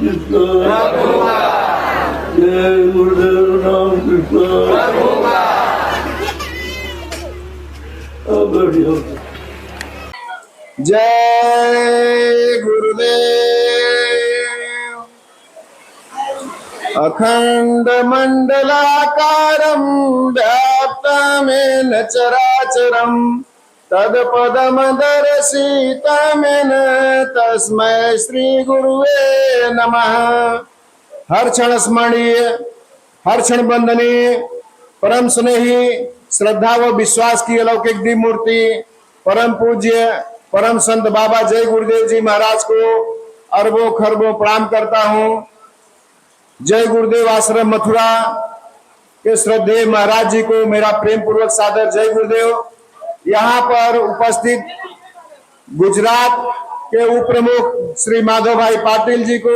कृष्ण जय गुरुदेव राम कृष्ण। बढ़िया जय गुरुदेव। अखंड मंडलाकारं व्याप्तमेन चराचरं तत्पदं दर्शितमेन तस्मै श्री गुरुवे नमः। हर क्षण स्मरणीय, हर क्षण वंदनीय, परम स्नेही, श्रद्धा व विश्वास की अलौकिक दिव्य मूर्ति परम पूज्य परम संत बाबा जय गुरुदेव जी महाराज को अरबों खरबों प्रणाम करता हूँ। जय गुरुदेव आश्रम मथुरा के श्रद्धेय महाराज जी को मेरा प्रेम पूर्वक सादर जय गुरुदेव। यहाँ पर उपस्थित गुजरात के उप प्रमुख श्री माधव भाई पाटिल जी को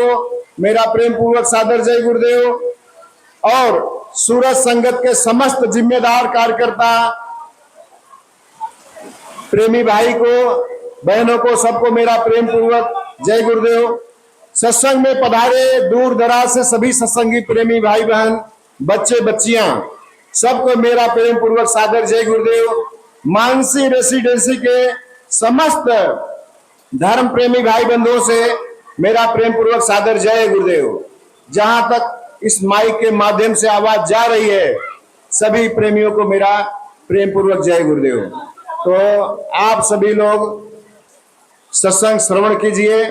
मेरा प्रेम पूर्वक सादर जय गुरुदेव और सूरज संगत के समस्त जिम्मेदार कार्यकर्ता प्रेमी भाई को, बहनों को, सबको मेरा प्रेम पूर्वक जय गुरुदेव। सत्संग में पधारे दूर दराज से सभी सत्संगी प्रेमी भाई बहन, बच्चे बच्चियां, सबको मेरा प्रेम पूर्वक सादर जय गुरुदेव। मानसी रेसिडेंसी के समस्त धर्म प्रेमी भाई बंधुओं से मेरा प्रेम पूर्वक सादर जय गुरुदेव। जहां तक इस माइक के माध्यम से आवाज जा रही है, सभी प्रेमियों को मेरा प्रेम पूर्वक जय गुरुदेव। तो आप सभी लोग सत्संग श्रवण कीजिए,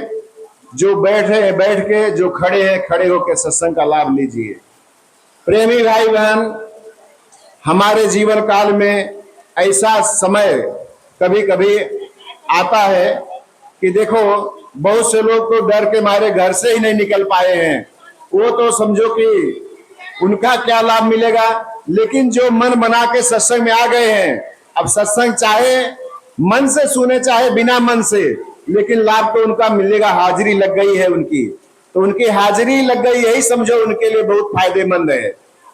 जो बैठे हैं बैठ के, जो खड़े हैं खड़े होकर सत्संग का लाभ लीजिए। प्रेमी भाई बहन, हमारे जीवन काल में ऐसा समय कभी कभी आता है कि देखो, बहुत से लोग तो डर के मारे घर से ही नहीं निकल पाए हैं। वो तो समझो कि उनका क्या लाभ मिलेगा, लेकिन जो मन बना के सत्संग में आ गए हैं, अब सत्संग चाहे मन से सुने चाहे बिना मन से, लेकिन लाभ तो उनका मिलेगा। हाजिरी लग गई है उनकी, तो उनकी हाजिरी लग गई, यही समझो उनके लिए बहुत फायदेमंद है।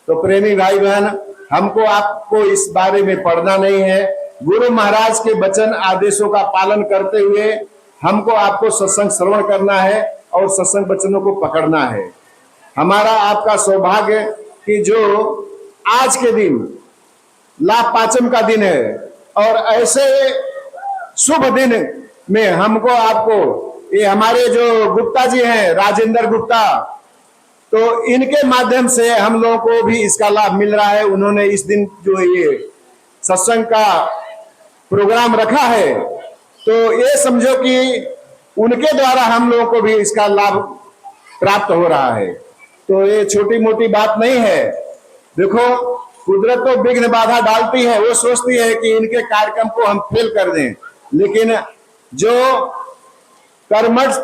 तो प्रेमी भाई बहन, हमको आपको इस बारे में पढ़ना नहीं है। गुरु महाराज के वचन आदेशों का पालन करते हुए हमको आपको सत्संग श्रवण करना है और सत्संग वचनों को पकड़ना है। हमारा आपका सौभाग्य कि जो आज के दिन लाभ पाचम का दिन है और ऐसे शुभ दिन में हमको आपको, ये हमारे जो गुप्ता जी हैं, राजेंद्र गुप्ता, तो इनके माध्यम से हम लोगों को भी इसका लाभ मिल रहा है। उन्होंने इस दिन जो ये सत्संग का प्रोग्राम रखा है, तो ये समझो कि उनके द्वारा हम लोगों को भी इसका लाभ प्राप्त हो रहा है। तो ये छोटी मोटी बात नहीं है। देखो, कुदरत तो विघ्न बाधा डालती है, वो सोचती है कि इनके कार्यक्रम को हम फेल कर दें, लेकिन जो कर्मठ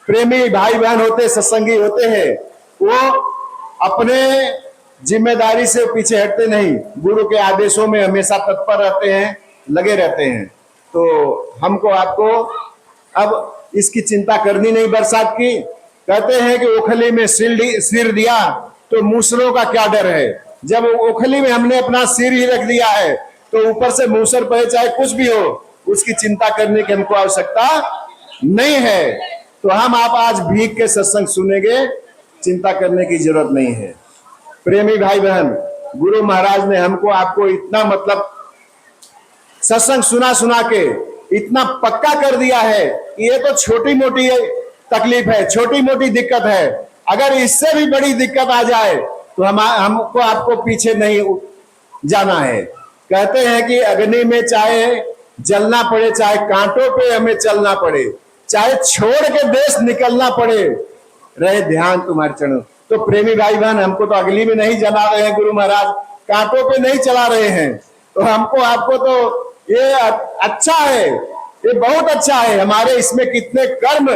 प्रेमी भाई बहन होते, सत्संगी होते हैं, वो अपने जिम्मेदारी से पीछे हटते नहीं, गुरु के आदेशों में हमेशा तत्पर रहते हैं, लगे रहते हैं। तो हमको आपको अब इसकी चिंता करनी नहीं बरसात की। कहते हैं कि ओखली में सिर दिया तो मूसलों का क्या डर है। जब ओखली में हमने अपना सिर ही रख दिया है, तो ऊपर से मूसर पड़े चाहे कुछ भी हो, उसकी चिंता करने की हमको आवश्यकता नहीं है। तो हम आप आज भीग के सत्संग सुनेंगे, चिंता करने की जरूरत नहीं है। प्रेमी भाई बहन, गुरु महाराज ने हमको आपको इतना मतलब सत्संग सुना सुना के इतना पक्का कर दिया है कि ये तो छोटी मोटी तकलीफ है, छोटी मोटी दिक्कत है। अगर इससे भी बड़ी दिक्कत आ जाए तो हमको आपको पीछे नहीं जाना है। कहते हैं कि अग्नि में चाहे जलना पड़े, चाहे कांटों पे हमें चलना पड़े, चाहे छोड़ के देश निकलना पड़े, रहे ध्यान तुम्हारे चरणों। तो प्रेमी भाई बहन, हमको तो अग्नि में नहीं जला रहे हैं गुरु महाराज, कांटों पे नहीं चला रहे हैं। तो हमको आपको तो ये अच्छा है, ये बहुत अच्छा है। हमारे इसमें कितने कर्म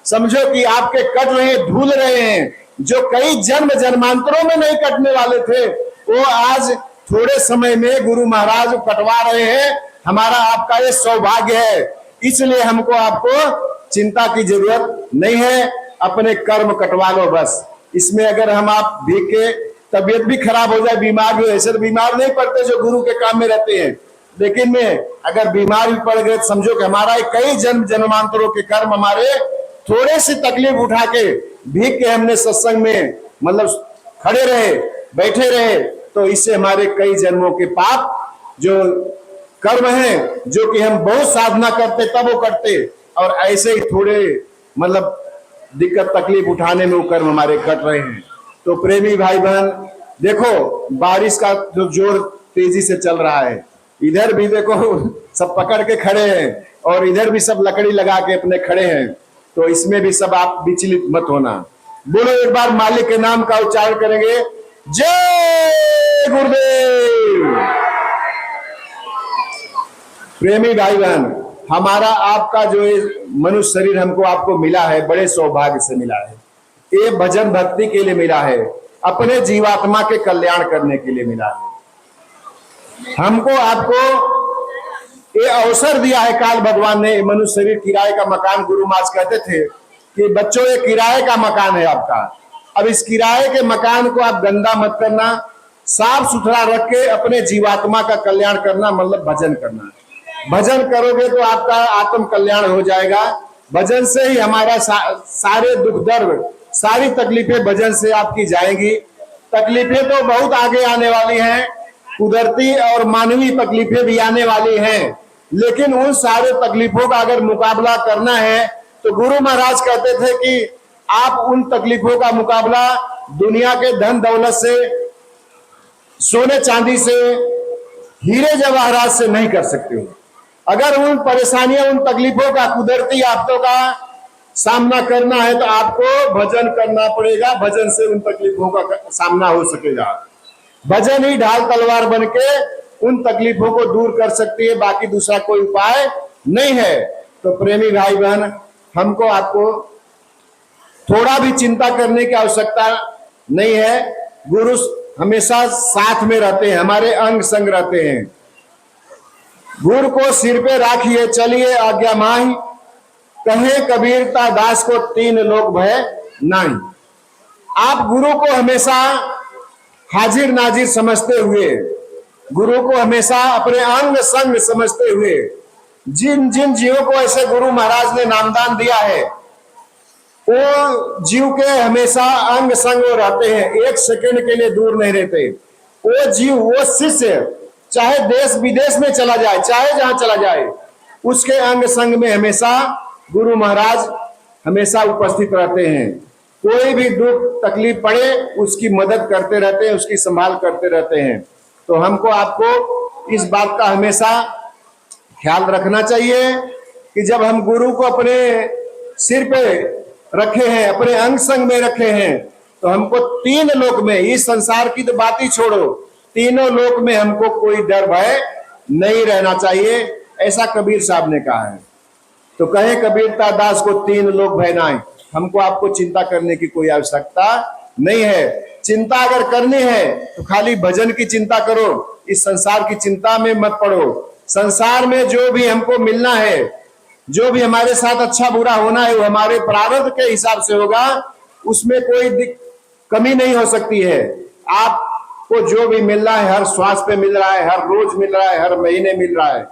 समझो कि आपके कट रहे हैं, धुल रहे हैं, जो कई जन्म जन्मांतरों में नहीं कटने वाले थे, वो आज थोड़े समय में गुरु महाराज कटवा रहे हैं। हमारा आपका ये सौभाग्य है, इसलिए हमको आपको चिंता की जरूरत नहीं है। अपने कर्म कटवा लो बस। इसमें अगर हम आप भीग के तबीयत भी खराब हो जाए, बीमार भी, ऐसे तो बीमार नहीं पड़ते जो गुरु के काम में रहते हैं, लेकिन में अगर बीमार भी पड़ गए, समझो कि हमारा कई जन्म जन्मांतरों के कर्म हमारे थोड़े सी तकलीफ उठा के भीग के हमने सत्संग में मतलब खड़े रहे, बैठे रहे, तो इससे हमारे कई जन्मों के पाप जो कर्म हैं, जो कि हम बहुत साधना करते तब वो करते, और ऐसे ही थोड़े मतलब दिक्कत तकलीफ उठाने में वो कर्म हमारे कट रहे हैं। तो प्रेमी भाई बहन देखो, बारिश का जो जोर तेजी से चल रहा है, इधर भी देखो सब पकड़ के खड़े हैं और इधर भी सब लकड़ी लगा के अपने खड़े हैं, तो इसमें भी सब आप विचलित मत होना। बोलो एक बार मालिक के नाम का उच्चारण करेंगे, जय गुरुदेव। प्रेमी भाई बहन, हमारा आपका जो मनुष्य शरीर हमको आपको मिला है, बड़े सौभाग्य से मिला है। ये भजन भक्ति के लिए मिला है, अपने जीवात्मा के कल्याण करने के लिए मिला है। हमको आपको ये अवसर दिया है काल भगवान ने। मनुष्य शरीर किराए का मकान, गुरु महाराज कहते थे कि बच्चों ये किराए का मकान है आपका। अब इस किराए के मकान को आप गंदा मत करना, साफ सुथरा रख के अपने जीवात्मा का कल्याण करना, मतलब भजन करना। भजन करोगे तो आपका आत्म कल्याण हो जाएगा। भजन से ही हमारा सारे दुख दर्द, सारी तकलीफें भजन से आपकी जाएंगी। तकलीफें तो बहुत आगे आने वाली हैं, कुदरती और मानवीय तकलीफें भी आने वाली हैं, लेकिन उन सारे तकलीफों का अगर मुकाबला करना है तो गुरु महाराज कहते थे कि आप उन तकलीफों का मुकाबला दुनिया के धन दौलत से, सोने चांदी से, हीरे जवाहरात से नहीं कर सकते हो। अगर उन परेशानियों, उन तकलीफों का, कुदरती आफतों का सामना करना है तो आपको भजन करना पड़ेगा। भजन से उन तकलीफों का सामना हो सकेगा। भजन ही ढाल तलवार बनके उन तकलीफों को दूर कर सकती है, बाकी दूसरा कोई उपाय नहीं है। तो प्रेमी भाई बहन, हमको आपको थोड़ा भी चिंता करने की आवश्यकता नहीं है। गुरु हमेशा साथ में रहते हैं, हमारे अंग संग रहते हैं। गुरु को सिर पे राखिए, चलिए आज्ञा माही, कहे कबीरता दास को तीन लोक भय नहीं। आप गुरु को हमेशा हाजिर नाजिर समझते हुए, गुरु को हमेशा अपने अंग संग समझते हुए, जिन जिन जीवों को ऐसे गुरु महाराज ने नामदान दिया है, वो जीव के हमेशा अंग संग वो रहते हैं, एक सेकंड के लिए दूर नहीं रहते। वो जीव, वो शिष्य चाहे देश विदेश में चला जाए, चाहे जहां चला जाए, उसके अंग संग में हमेशा गुरु महाराज हमेशा उपस्थित रहते हैं। कोई भी दुख तकलीफ पड़े उसकी मदद करते रहते हैं, उसकी संभाल करते रहते हैं। तो हमको आपको इस बात का हमेशा ख्याल रखना चाहिए कि जब हम गुरु को अपने सिर पे रखे हैं, अपने अंग संग में रखे हैं, तो हमको तीन लोक में, इस संसार की तो बात ही छोड़ो, तीनों लोक में हमको कोई डर भय नहीं रहना चाहिए। ऐसा कबीर साहब ने कहा है। तो कहे कबीरता दास को तीन लोक भय नहीं। हमको आपको चिंता करने की कोई आवश्यकता नहीं है। चिंता अगर करनी है तो खाली भजन की चिंता करो, इस संसार की चिंता में मत पड़ो। संसार में जो भी हमको मिलना है, जो भी हमारे साथ अच्छा बुरा होना है, वो हमारे प्रारब्ध के हिसाब से होगा, उसमें कोई कमी नहीं हो सकती है। आपको जो भी मिल रहा है, हर श्वास पे मिल रहा है, हर रोज मिल रहा है, हर महीने मिल रहा है,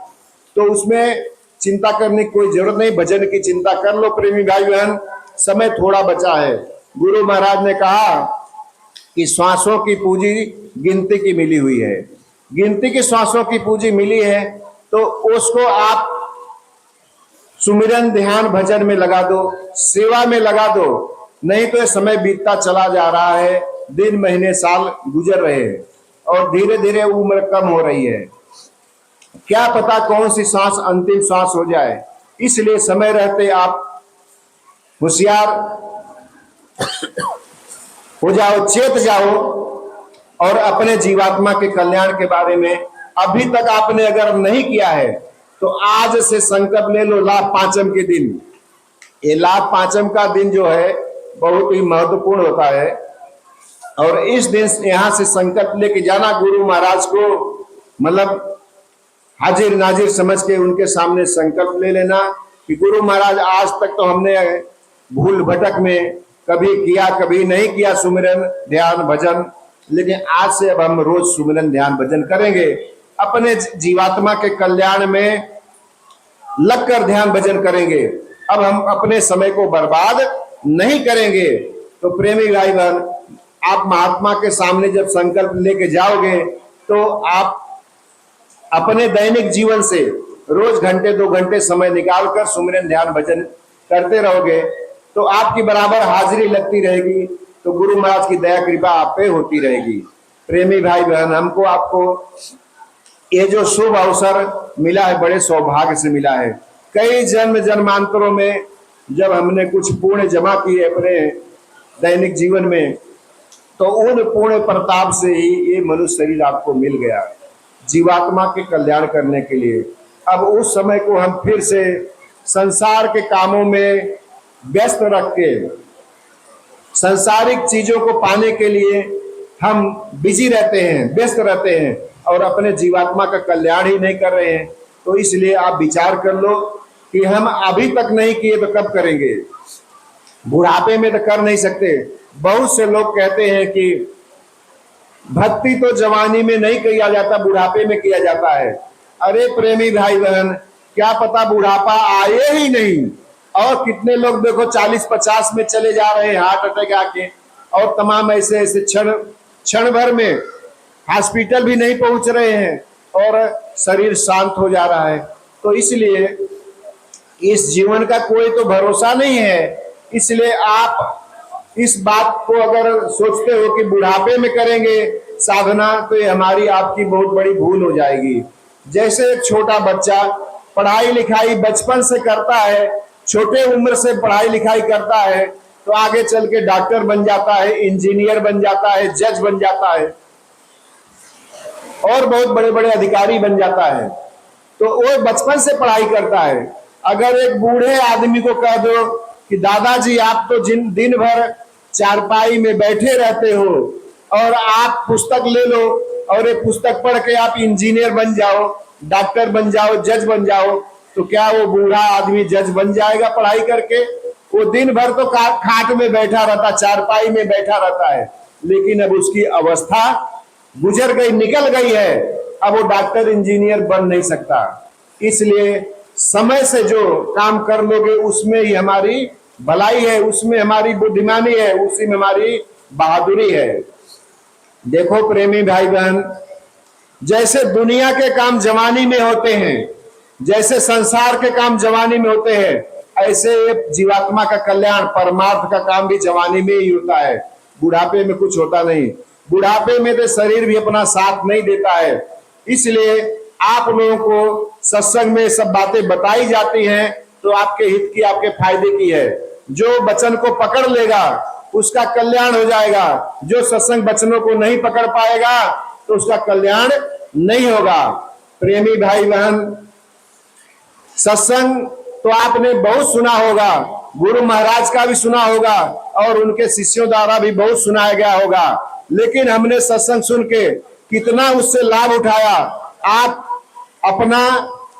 तो उसमें चिंता करने की कोई जरूरत नहीं। भजन की चिंता कर लो प्रेमी भाई बहन, समय थोड़ा बचा है। गुरु महाराज ने कहा कि श्वासों की पूंजी गिनती की मिली हुई है। गिनती की श्वासों की पूंजी मिली है तो उसको आप सुमिरन ध्यान भजन में लगा दो, सेवा में लगा दो। नहीं तो ये समय बीतता चला जा रहा है, दिन महीने साल गुजर रहे हैं और धीरे धीरे उम्र कम हो रही है। क्या पता कौन सी सांस अंतिम सांस हो जाए। इसलिए समय रहते आप होशियार हो जाओ, चेत जाओ और अपने जीवात्मा के कल्याण के बारे में अभी तक आपने अगर नहीं किया है तो आज से संकल्प ले लो। लाभ पांचम के दिन, ये लाभ पांचम का दिन जो है बहुत ही महत्वपूर्ण होता है और इस दिन यहां से संकल्प लेके जाना। गुरु महाराज को मतलब हाजिर नाजिर समझ के उनके सामने संकल्प ले लेना कि गुरु महाराज आज तक तो हमने भूल भटक में कभी किया कभी नहीं किया सुमिरन ध्यान भजन, लेकिन आज से अब हम रोज सुमिरन ध्यान भजन करेंगे। अपने जीवात्मा के कल्याण में लगकर ध्यान भजन करेंगे। अब हम अपने समय को बर्बाद नहीं करेंगे। तो प्रेमी भाई बहन, आप महात्मा के सामने जब संकल्प लेके जाओगे तो आप अपने दैनिक जीवन से रोज घंटे 2 घंटे समय निकालकर सुमिरन ध्यान भजन करते रहोगे तो आपकी बराबर हाजिरी लगती रहेगी, तो गुरु महाराज की दया कृपा आप पे होती रहेगी। प्रेमी भाई बहन, हमको आपको ये जो शुभ अवसर मिला है बड़े सौभाग्य से मिला है। कई जन्म जन्मांतरों में जब हमने कुछ पुण्य जमा किए अपने दैनिक जीवन में, तो उन पुण्य प्रताप से ही ये मनुष्य शरीर आपको मिल गया जीवात्मा के कल्याण करने के लिए। अब उस समय को हम फिर से संसार के कामों में व्यस्त रख के सांसारिक चीजों को पाने के लिए हम बिजी रहते हैं, व्यस्त रहते हैं और अपने जीवात्मा का कल्याण ही नहीं कर रहे हैं। तो इसलिए आप विचार कर लो कि हम अभी तक नहीं किए तो कब करेंगे, बुढ़ापे में तो कर नहीं सकते। बहुत से लोग कहते हैं कि भक्ति तो जवानी में नहीं किया जाता, बुढ़ापे में किया जाता है। अरे प्रेमी भाई बहन, क्या पता बुढ़ापा आए ही नहीं, और कितने लोग देखो 40-50 में चले जा रहे हैं हार्ट अटैक आके, और तमाम ऐसे ऐसे क्षण भर में हॉस्पिटल भी नहीं पहुंच रहे हैं और शरीर शांत हो जा रहा है। तो इसलिए इस जीवन का कोई तो भरोसा नहीं है। इसलिए आप इस बात को अगर सोचते हो कि बुढ़ापे में करेंगे साधना, तो ये हमारी आपकी बहुत बड़ी भूल हो जाएगी। जैसे एक छोटा बच्चा पढ़ाई लिखाई बचपन से करता है, छोटे उम्र से पढ़ाई लिखाई करता है, तो आगे चल के डॉक्टर बन जाता है, इंजीनियर बन जाता है, जज बन जाता है और बहुत बड़े बड़े अधिकारी बन जाता है। तो वो बचपन से पढ़ाई करता है। अगर एक बूढ़े आदमी को कह दो कि दादाजी आप तो दिन भर चारपाई में बैठे रहते हो और आप पुस्तक ले लो और एक पुस्तक पढ़ के आप इंजीनियर बन जाओ, डॉक्टर बन जाओ, जज बन जाओ, तो क्या वो बूढ़ा आदमी जज बन जाएगा पढ़ाई करके? वो दिन भर तो खाट में बैठा रहता, चारपाई में बैठा रहता है, लेकिन अब उसकी अवस्था गुजर गई, निकल गई है, अब वो डॉक्टर इंजीनियर बन नहीं सकता। इसलिए समय से जो काम कर लोगे उसमें ही हमारी भलाई है, उसमें हमारी बुद्धिमानी है, उसी में हमारी बहादुरी है। देखो प्रेमी भाई बहन, जैसे दुनिया के काम जवानी में होते हैं, जैसे संसार के काम जवानी में होते हैं, ऐसे जीवात्मा का कल्याण परमार्थ का काम भी जवानी में ही होता है, बुढ़ापे में कुछ होता नहीं। बुढ़ापे में तो शरीर भी अपना साथ नहीं देता है। इसलिए आप लोगों को सत्संग में सब बातें बताई जाती हैं तो आपके हित की, आपके फायदे की है। जो वचन को पकड़ लेगा उसका कल्याण हो जाएगा, जो सत्संग वचनों को नहीं पकड़ पाएगा तो उसका कल्याण नहीं होगा। प्रेमी भाई बहन, सत्संग तो आपने बहुत सुना होगा, गुरु महाराज का भी सुना होगा और उनके शिष्यों द्वारा भी बहुत सुनाया गया होगा, लेकिन हमने सत्संग सुन के कितना उससे लाभ उठाया, आप अपना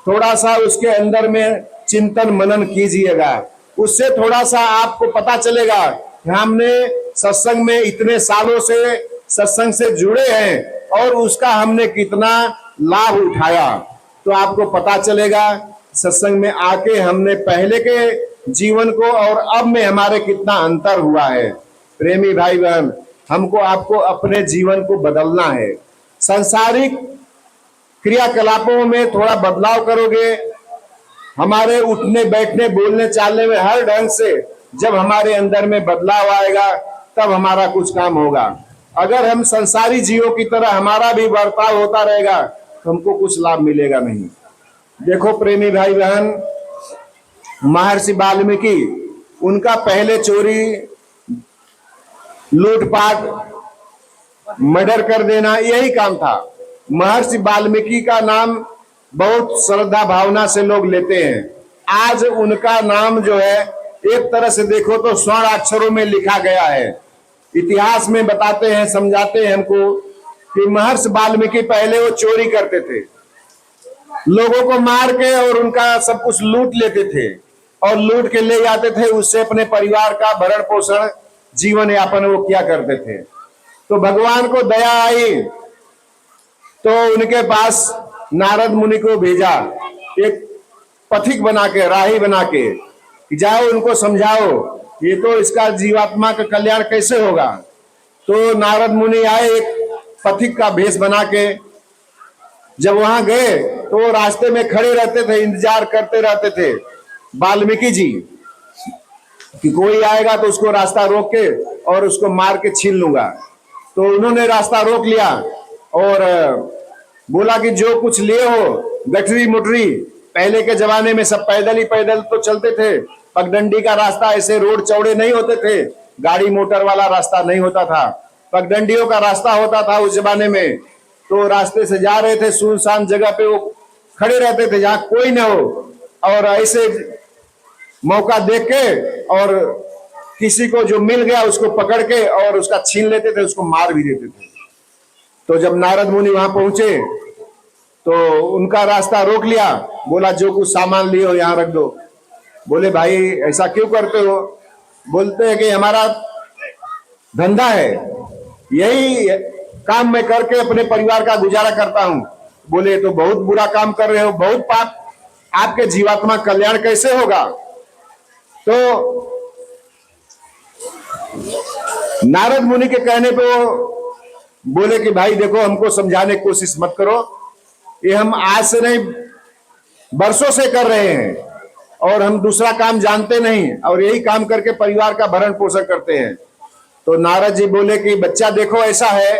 थोड़ा सा उसके अंदर में चिंतन मनन कीजिएगा। उससे थोड़ा सा आपको पता चलेगा कि हमने सत्संग में इतने सालों से सत्संग से जुड़े हैं और उसका हमने कितना लाभ उठाया। तो आपको पता चलेगा सत्संग में आके हमने पहले के जीवन को और अब में हमारे कितना अंतर हुआ है। प्रेमी भाई बहन, हमको आपको अपने जीवन को बदलना है। सांसारिक क्रियाकलापों में थोड़ा बदलाव करोगे, हमारे उठने बैठने बोलने चालने में हर ढंग से जब हमारे अंदर में बदलाव आएगा तब हमारा कुछ काम होगा। अगर हम संसारी जीवों की तरह हमारा भी बर्ताव होता रहेगा तो हमको कुछ लाभ मिलेगा नहीं। देखो प्रेमी भाई बहन, महर्षि वाल्मीकि, उनका पहले चोरी, लूटपाट, मर्डर कर देना यही काम था। महर्षि वाल्मीकि का नाम बहुत श्रद्धा भावना से लोग लेते हैं। आज उनका नाम जो है एक तरह से देखो तो स्वर्ण अक्षरों में लिखा गया है। इतिहास में बताते हैं, समझाते हैं हमको कि महर्षि वाल्मीकि पहले वो चोरी करते थे, लोगों को मार के और उनका सब कुछ लूट लेते थे और लूट के ले जाते थे, उससे अपने परिवार का भरण पोषण जीवन यापन वो किया करते थे। तो भगवान को दया आई तो उनके पास नारद मुनि को भेजा, एक पथिक बना के, राही बना के, जाओ उनको समझाओ ये तो इसका जीवात्मा का कल्याण कैसे होगा। तो नारद मुनि आए एक पथिक का भेष बना के। जब वहां गए तो रास्ते में खड़े रहते थे, इंतजार करते रहते थे वाल्मीकि जी कि कोई आएगा तो उसको रास्ता रोक के और उसको मार के छीन लूंगा। तो उन्होंने रास्ता रोक लिया और बोला कि जो कुछ लिए हो गठरी मुठरी, पहले के जमाने में सब पैदल ही पैदल तो चलते थे, पगडंडी का रास्ता, ऐसे रोड चौड़े नहीं होते थे, गाड़ी मोटर वाला रास्ता नहीं होता था, पगडंडियों का रास्ता होता था उस जमाने में। तो रास्ते से जा रहे थे, सुनसान जगह पे वो खड़े रहते थे जहां कोई ना हो, और ऐसे मौका देख के और किसी को जो मिल गया उसको पकड़ के और उसका छीन लेते थे, उसको मार भी देते थे। तो जब नारद मुनि वहां पहुंचे तो उनका रास्ता रोक लिया, बोला जो कुछ सामान लिए हो यहाँ रख दो। बोले भाई ऐसा क्यों करते हो। बोलते हैं कि हमारा धंधा है, यही काम मैं करके अपने परिवार का गुजारा करता हूं। बोले तो बहुत बुरा काम कर रहे हो, बहुत पाप, आपके जीवात्मा कल्याण कैसे होगा। तो नारद मुनि के कहने पे वो बोले कि भाई देखो हमको समझाने की कोशिश मत करो, ये हम आज से नहीं बरसों से कर रहे हैं और हम दूसरा काम जानते नहीं और यही काम करके परिवार का भरण पोषण करते हैं। तो नारद जी बोले कि बच्चा देखो ऐसा है,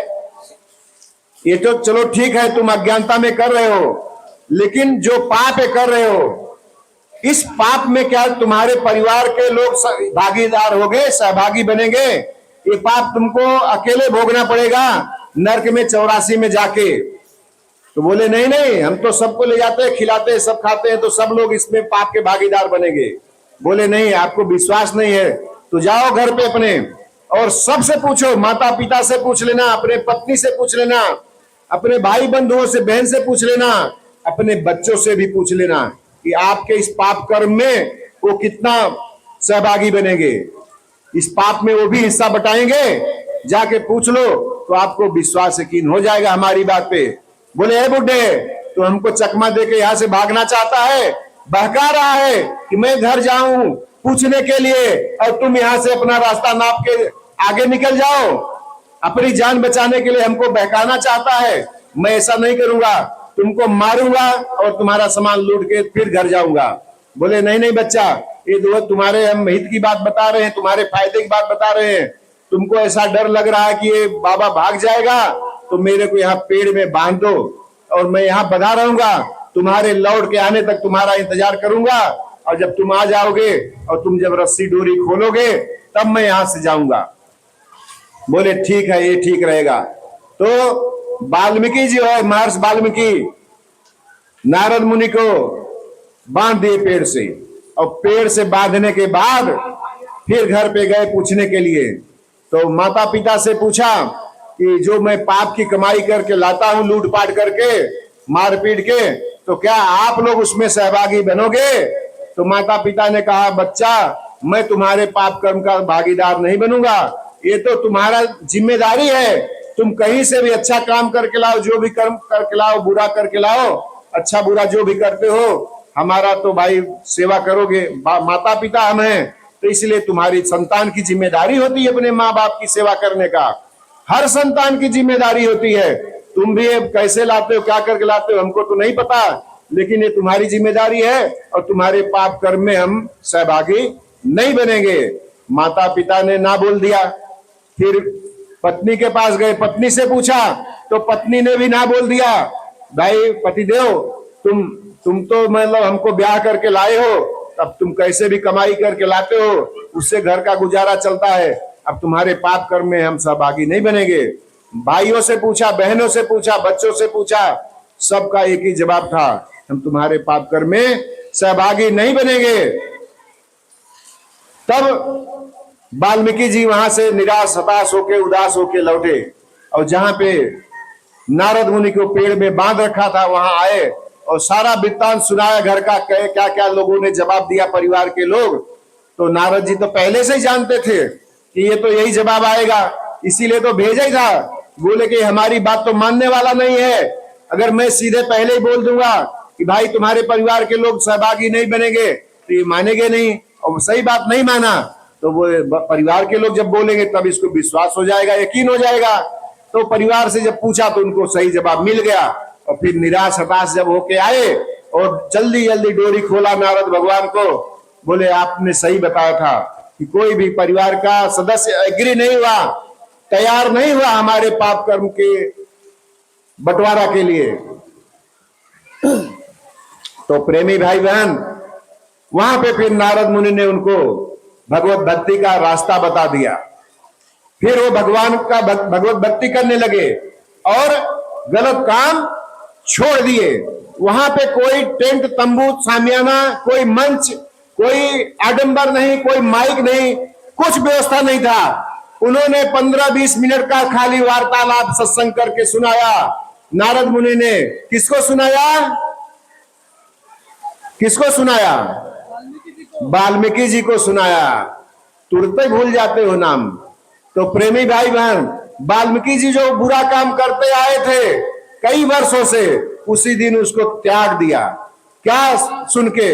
ये तो चलो ठीक है तुम अज्ञानता में कर रहे हो, लेकिन जो पाप है कर रहे हो, इस पाप में क्या तुम्हारे परिवार के लोग भागीदार होंगे, सहभागी बनेंगे। ये पाप तुमको अकेले भोगना पड़ेगा नरक में 84 में जाके। तो बोले नहीं नहीं, हम तो सबको ले जाते हैं, खिलाते हैं, सब खाते हैं, तो सब लोग इसमें पाप के भागीदार बनेंगे। बोले नहीं, आपको विश्वास नहीं है तो जाओ घर पे अपने और सबसे पूछो, माता पिता से पूछ लेना, अपने पत्नी से पूछ लेना, अपने भाई बंधुओं से, बहन से पूछ लेना, अपने बच्चों से भी पूछ लेना कि आपके इस पाप कर्म में वो कितना सहभागी बनेंगे, इस पाप में वो भी हिस्सा बटाएंगे। जाके पूछ लो तो आपको विश्वास यकीन हो जाएगा हमारी बात पे। बोले है बुड्ढे, तो हमको चकमा देके यहाँ से भागना चाहता है, बहका रहा है कि मैं घर जाऊं पूछने के लिए और तुम यहाँ से अपना रास्ता नाप के आगे निकल जाओ, अपनी जान बचाने के लिए हमको बहकाना चाहता है। मैं ऐसा नहीं करूंगा, तुमको मारूंगा और तुम्हारा सामान लूट के फिर घर जाऊंगा। बोले नहीं नहीं बच्चा, ये दो तुम्हारे हम हित की बात बता रहे हैं, तुम्हारे फायदे की बात बता रहे हैं। तुमको ऐसा डर लग रहा है कि ये बाबा भाग जाएगा, तो मेरे को यहाँ पेड़ में बांध दो और मैं यहाँ बधा रहूंगा, तुम्हारे लौट के आने तक तुम्हारा इंतजार करूंगा, और जब तुम आ जाओगे और तुम जब रस्सी डोरी खोलोगे तब मैं यहाँ से जाऊंगा। बोले ठीक है, ये ठीक रहेगा। तो वाल्मीकि जी है, महर्षि वाल्मीकि नारद मुनि को बांध दिए पेड़ से, और पेड़ से बांधने के बाद फिर घर पे गए पूछने के लिए। तो माता पिता से पूछा कि जो मैं पाप की कमाई करके लाता हूं, लूटपाट करके, मार पीट के, तो क्या आप लोग उसमें सहभागी बनोगे। तो माता पिता ने कहा बच्चा मैं तुम्हारे पाप कर्म का भागीदार नहीं बनूंगा, ये तो तुम्हारा जिम्मेदारी है, तुम कहीं से भी अच्छा काम करके लाओ, जो भी कर्म करके लाओ, बुरा करके लाओ, अच्छा बुरा जो भी करते हो, हमारा तो भाई सेवा करोगे, माता पिता हम हैं, तो इसलिए तुम्हारी संतान की जिम्मेदारी होती है अपने माँ बाप की सेवा करने का, हर संतान की जिम्मेदारी होती है। तुम भी कैसे लाते हो, क्या करके लाते हो, हमको तो नहीं पता, लेकिन ये तुम्हारी जिम्मेदारी है और तुम्हारे पाप कर्म में हम सहभागी नहीं बनेंगे। माता पिता ने ना बोल दिया। फिर पत्नी के पास गए, पत्नी से पूछा तो पत्नी ने भी ना बोल दिया। भाई पतिदेव, तुम तो मतलब हमको ब्याह करके लाए हो, अब तुम कैसे भी कमाई करके लाते हो, उससे घर का गुजारा चलता है, अब तुम्हारे पाप कर्म में हम सहभागी नहीं बनेंगे। भाइयों से पूछा, बहनों से पूछा, बच्चों से पूछा, सबका एक ही जवाब था, हम तुम्हारे पाप कर्म में सहभागी नहीं बनेंगे। तब वाल्मीकि जी वहां से निराश, हताश होके, उदास होके लौटे और जहां पे नारद मुनि को पेड़ में बांध रखा था वहां आए और सारा वृत्तांत सुनाया घर का, क्या क्या लोगों ने जवाब दिया, परिवार के लोग। तो नारद जी तो पहले से ही जानते थे कि ये तो यही जवाब आएगा, इसीलिए तो भेजा ही था। बोले कि हमारी बात तो मानने वाला नहीं है, अगर मैं सीधे पहले ही बोल दूंगा कि भाई तुम्हारे परिवार के लोग सहभागी नहीं बनेंगे तो ये मानेंगे नहीं, और सही बात नहीं माना। तो वो परिवार के लोग जब बोलेंगे तब इसको विश्वास हो जाएगा, यकीन हो जाएगा। तो परिवार से जब पूछा तो उनको सही जवाब मिल गया, और फिर निराश हताश जब होके आए और जल्दी जल्दी डोरी खोला नारद भगवान को, बोले आपने सही बताया था कि कोई भी परिवार का सदस्य एग्री नहीं हुआ, तैयार नहीं हुआ हमारे पाप कर्म के बंटवारा के लिए। तो प्रेमी भाई बहन, वहां पे फिर नारद मुनि ने उनको भगवत भक्ति का रास्ता बता दिया। फिर वो भगवान का भगवत भक्ति करने लगे और गलत काम छोड़ दिए। वहां पे कोई टेंट तंबू सामियाना, कोई मंच, कोई आडंबर नहीं, कोई माइक नहीं, कुछ व्यवस्था नहीं था। उन्होंने 15-20 मिनट का खाली वार्तालाप सत्संग करके सुनाया। नारद मुनि ने किसको सुनाया? किसको सुनाया? वाल्मीकि जी को सुनाया। तुरंत ही भूल जाते हो नाम। तो प्रेमी भाई बहन, वाल्मीकि जी जो बुरा काम करते आए थे कई वर्षों से, उसी दिन उसको त्याग दिया। क्या सुन के?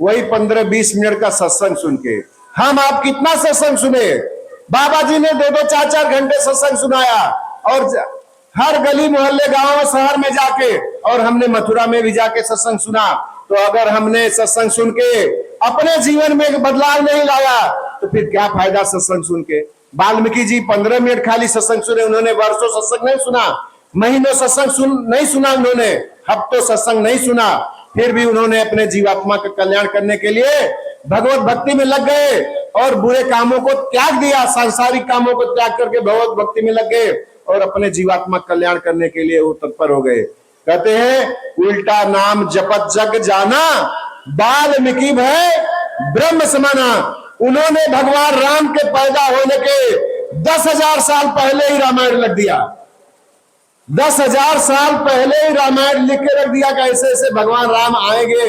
वही 15-20 मिनट का सत्संग सुन के। हम आप कितना सत्संग सुने? बाबा जी ने 2-2, 4-4 घंटे सत्संग सुनाया, और हर गली मोहल्ले गांव शहर में जाके, और हमने मथुरा में भी जाके सत्संग सुना। तो अगर हमने सत्संग सुन के अपने जीवन में बदलाव नहीं लाया तो फिर क्या फायदा सत्संग सुन के? वाल्मीकि जी 15 मिनट खाली सत्संग सुने, उन्होंने वर्षों सत्संग नहीं सुना, महीनों सत्संग नहीं सुना, उन्होंने हफ्तों सत्संग नहीं सुना। फिर भी उन्होंने अपने जीवात्मा का कल्याण करने के लिए भगवत भक्ति में लग गए और बुरे कामों को त्याग दिया, सांसारिक कामों को त्याग करके भगवत भक्ति में लग गए और अपने जीवात्मा कल्याण करने के लिए वो तत्पर हो गए। कहते हैं उल्टा नाम जपत जग जाना, वाल्मीकि भय ब्रह्म समाना। उन्होंने भगवान राम के पैदा होने के 10,000 साल पहले ही रामायण लिख दिया। 10,000 साल पहले ही रामायण लिख के रख दिया कि ऐसे ऐसे भगवान राम आएंगे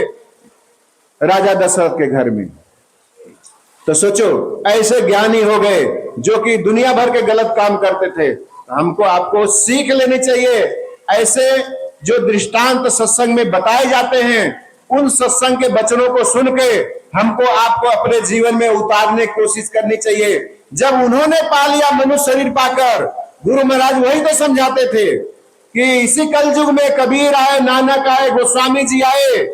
राजा दशरथ के घर में। तो सोचो, ऐसे ज्ञानी हो गए जो कि दुनिया भर के गलत काम करते थे। हमको आपको सीख लेनी चाहिए। ऐसे जो दृष्टांत सत्संग में बताए जाते हैं, उन सत्संग के वचनों को सुन के हमको आपको अपने जीवन में उतारने की कोशिश करनी चाहिए। जब उन्होंने पा लिया मनुष्य शरीर पाकर, गुरु महाराज वही तो समझाते थे कि इसी कलयुग में कबीर आए, नानक आए, गोस्वामी जी आए,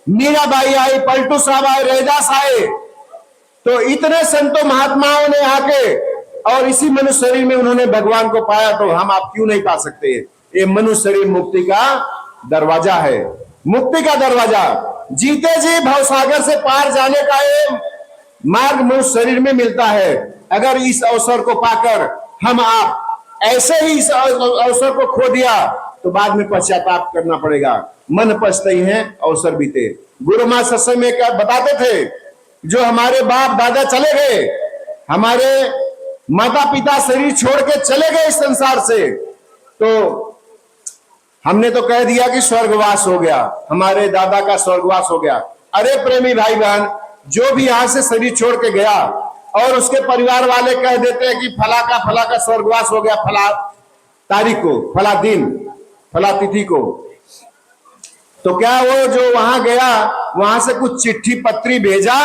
मीराबाई आई, पलटू साहब आए, रैदास आए। तो इतने संतों महात्माओं ने आके और इसी मनुष्य शरीर में उन्होंने भगवान को पाया, तो हम आप क्यों नहीं पा सकते? ये मनुष्य शरीर मुक्ति का दरवाजा है, मुक्ति का दरवाजा। जीते जी भवसागर से पार जाने का ये मार्ग मनुष्य शरीर में मिलता है। अगर इस अवसर को पाकर हम आप ऐसे ही इस अवसर को खो दिया तो बाद में पश्चाताप करना पड़ेगा। मन पछताई है अवसर बीते। गुरु महाराज सत्संग में क्या बताते थे? जो हमारे बाप दादा चले गए, हमारे माता पिता शरीर छोड़ के चले गए इस संसार से, तो हमने तो कह दिया कि स्वर्गवास हो गया, हमारे दादा का स्वर्गवास हो गया। अरे प्रेमी भाई बहन, जो भी यहां से शरीर छोड़ के गया और उसके परिवार वाले कह देते हैं कि फला का स्वर्गवास हो गया, फला तारीख को, फला दिन, फला तिथि को, तो क्या वो जो वहां गया वहां से कुछ चिट्ठी पत्री भेजा?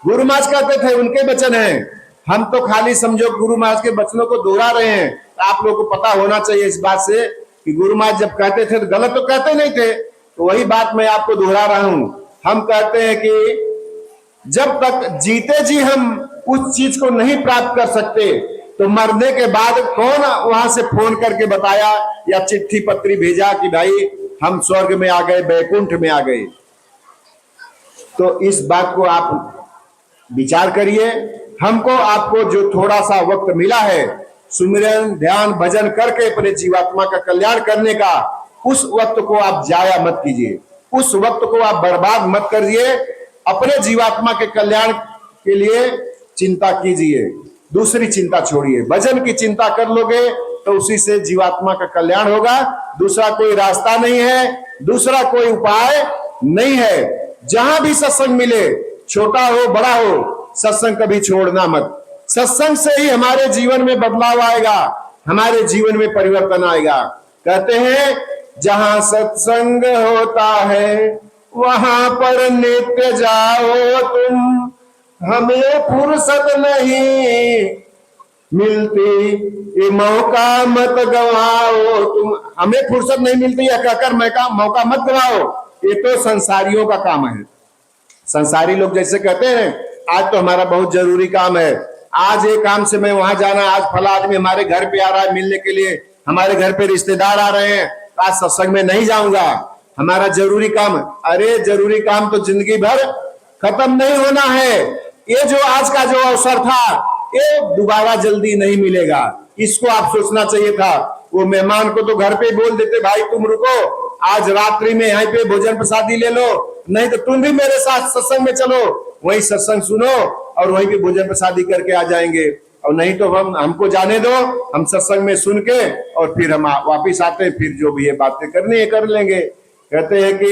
गुरु महाराज कहते थे, उनके वचन हैं। हम तो खाली समझो गुरु महाराज के वचनों को दोहरा रहे हैं। आप लोगों को पता होना चाहिए इस बात से कि गुरु महाराज जब कहते थे तो गलत तो कहते नहीं थे। तो वही बात मैं आपको दोहरा रहा हूं। हम कहते हैं कि जब तक जीते जी हम उस चीज को नहीं प्राप्त कर सकते, तो मरने के बाद कौन वहां से फोन करके बताया या चिट्ठी पत्री भेजा कि भाई हम स्वर्ग में आ गए, बैकुंठ में आ गए? तो इस बात को आप विचार करिए। हमको आपको जो थोड़ा सा वक्त मिला है सुमिरन ध्यान भजन करके अपने जीवात्मा का कल्याण करने का, उस वक्त को आप जाया मत कीजिए, उस वक्त को आप बर्बाद मत करिए। अपने जीवात्मा के कल्याण के लिए चिंता कीजिए, दूसरी चिंता छोड़िए। भजन की चिंता कर लोगे तो उसी से जीवात्मा का कल्याण होगा। दूसरा कोई रास्ता नहीं है, दूसरा कोई उपाय नहीं है। जहां भी सत्संग मिले, छोटा हो बड़ा हो, सत्संग कभी छोड़ना मत। सत्संग से ही हमारे जीवन में बदलाव आएगा, हमारे जीवन में परिवर्तन आएगा। कहते हैं जहां सत्संग होता है वहां पर नित्य जाओ तुम, हमें फुर्सत नहीं मिलती, ये मौका मत गवाओ तुम। हमें फुर्सत नहीं मिलती यह कहकर मौका मत गवाओ, ये तो संसारियों का काम है। संसारी लोग जैसे कहते हैं आज तो हमारा बहुत जरूरी काम है, आज एक काम से मैं वहां जाना, आज फला आदमी हमारे घर पे आ रहा है मिलने के लिए, हमारे घर पे रिश्तेदार आ रहे हैं, आज सत्संग में नहीं जाऊंगा, हमारा जरूरी काम। अरे जरूरी काम तो जिंदगी भर खत्म नहीं होना है। ये जो आज का जो अवसर था ये दोबारा जल्दी नहीं मिलेगा, इसको आप सोचना चाहिए था। वो मेहमान को तो घर पे बोल देते भाई तुम रुको, आज रात्रि में यहाँ पे भोजन प्रसादी ले लो, नहीं तो तुम भी मेरे साथ सत्संग में चलो, वही सत्संग सुनो और वहीं पे भोजन प्रसादी करके आ जाएंगे। और नहीं तो हमको जाने दो, हम सत्संग में सुन के और फिर हम वापिस आते हैं, फिर जो भी ये बातें करनी है कर लेंगे। कहते हैं कि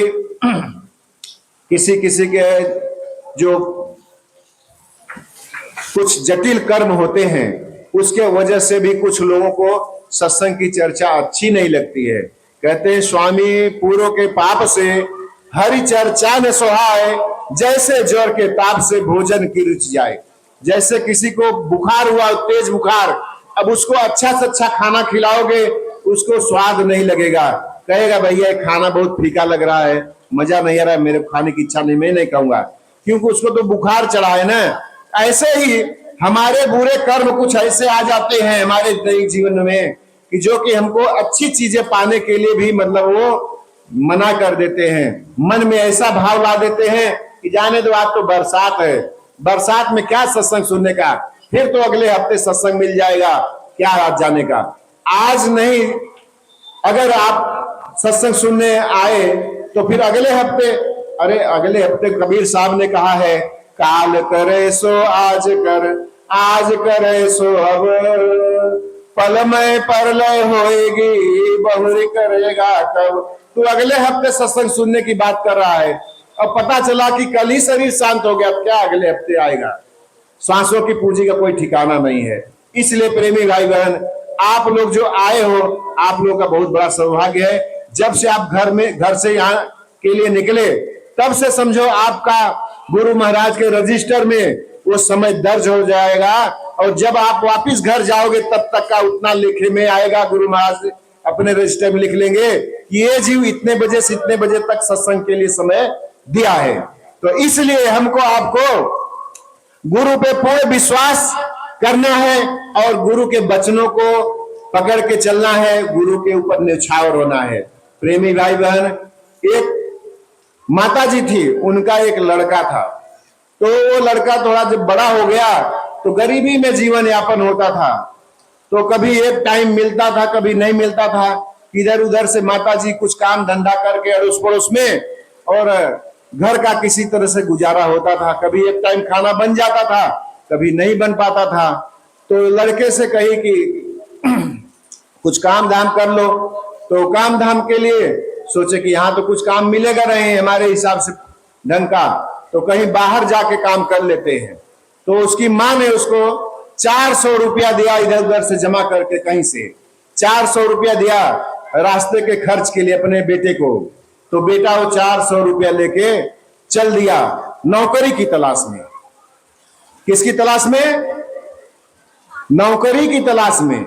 किसी किसी के जो कुछ जटिल कर्म होते हैं उसके वजह से भी कुछ लोगों को सत्संग की चर्चा अच्छी नहीं लगती है। कहते हैं स्वामी पूर्व के पाप से हरि चर्चा न सुहाए, जैसे ज्वर के ताप से भोजन की रुचि जाए। जैसे किसी को बुखार हुआ, तेज बुखार, अब उसको अच्छा से अच्छा खाना खिलाओगे उसको स्वाद नहीं लगेगा, कहेगा भैया खाना बहुत फीका लग रहा है, मजा नहीं आ रहा है, मेरे खाने की इच्छा नहीं, मैं नहीं कहूंगा, क्योंकि उसको तो बुखार चढ़ा है ना। ऐसे ही हमारे बुरे कर्म कुछ ऐसे आ जाते हैं हमारे दैनिक जीवन में कि जो कि हमको अच्छी चीजें पाने के लिए भी मतलब वो मना कर देते हैं, मन में ऐसा भाव ला देते हैं कि जाने दो आज तो बरसात है, बरसात में क्या सत्संग सुनने का, फिर तो अगले हफ्ते सत्संग मिल जाएगा, क्या आज जाने का। आज नहीं, अगर आप सत्संग सुनने आए तो फिर अगले हफ्ते, अरे अगले हफ्ते कबीर साहब ने कहा है काल करे सो आज कर, आज करे सो अब, पल में परलय होएगी बहुरी करेगा कब। तू अगले हफ्ते सत्संग सुनने की बात कर रहा है, अब पता चला कि कल ही शरीर शांत हो गया, क्या अगले हफ्ते आएगा। सांसों की पूंजी का कोई ठिकाना नहीं है। इसलिए प्रेमी भाई बहन, आप लोग जो आए हो आप लोग का बहुत बड़ा सौभाग्य है। जब से आप घर से यहाँ के लिए निकले तब से समझो आपका गुरु महाराज के रजिस्टर में वो समय दर्ज हो जाएगा, और जब आप वापिस घर जाओगे तब तक का उतना लिखे में आएगा, गुरु महाराज अपने रजिस्टर में लिख लेंगे कि ये जीव इतने बजे से इतने बजे तक सत्संग के लिए समय दिया है। तो इसलिए हमको आपको गुरु पे पूर्ण विश्वास करना है और गुरु के वचनों को पकड़ के चलना है, गुरु के ऊपर न्यौछावर होना है। प्रेमी भाई बहन, एक माता जी थी, उनका एक लड़का था, तो वो लड़का थोड़ा जब बड़ा हो गया तो गरीबी में जीवन यापन होता था, तो कभी एक टाइम मिलता था कभी नहीं मिलता था, इधर उधर से माता जी कुछ काम धंधा करके अड़ोस पड़ोस में और घर का किसी तरह से गुजारा होता था। कभी एक टाइम खाना बन जाता था कभी नहीं बन पाता था, तो लड़के से कही कि कुछ काम धाम कर लो। तो काम धाम के लिए सोचे कि यहाँ तो कुछ काम मिलेगा नहीं हमारे हिसाब से ढंग का, तो कहीं बाहर जाके काम कर लेते हैं। तो उसकी माँ ने उसको 400 रुपया दिया, इधर उधर से जमा करके कहीं से 400 रुपया दिया रास्ते के खर्च के लिए अपने बेटे को। तो बेटा वो 400 रुपया लेके चल दिया नौकरी की तलाश में। किसकी तलाश में? नौकरी की तलाश में।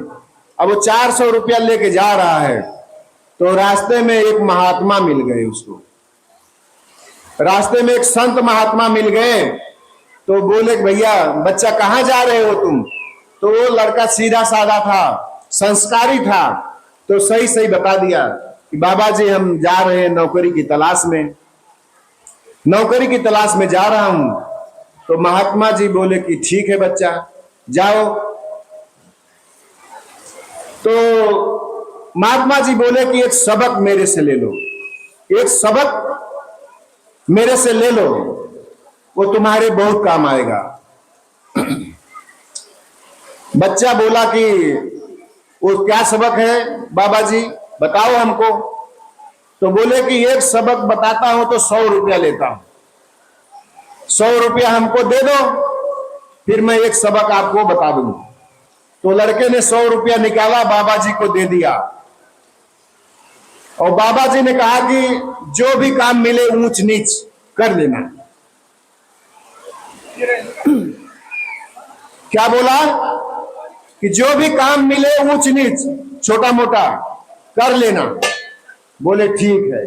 अब वो 400 रुपया लेके जा रहा है, तो रास्ते में एक महात्मा मिल गए उसको, रास्ते में एक संत महात्मा मिल गए। तो बोले भैया बच्चा कहाँ जा रहे हो तुम? तो वो लड़का सीधा साधा था, संस्कारी था, तो सही सही बता दिया कि बाबा जी हम जा रहे हैं नौकरी की तलाश में, नौकरी की तलाश में जा रहा हूं। तो महात्मा जी बोले कि ठीक है बच्चा जाओ। तो महात्मा जी बोले कि एक सबक मेरे से ले लो, एक सबक मेरे से ले लो, वो तुम्हारे बहुत काम आएगा। बच्चा बोला कि वो क्या सबक है बाबा जी बताओ हमको। तो बोले कि एक सबक बताता हूं तो 100 रुपया लेता हूं, 100 रुपया हमको दे दो फिर मैं एक सबक आपको बता दूंगा। तो लड़के ने 100 रुपया निकाला, बाबा जी को दे दिया, और बाबा जी ने कहा कि जो भी काम मिले ऊंच नीच कर लेना। क्या बोला कि जो भी काम मिले ऊंच नीच छोटा मोटा कर लेना। बोले ठीक है।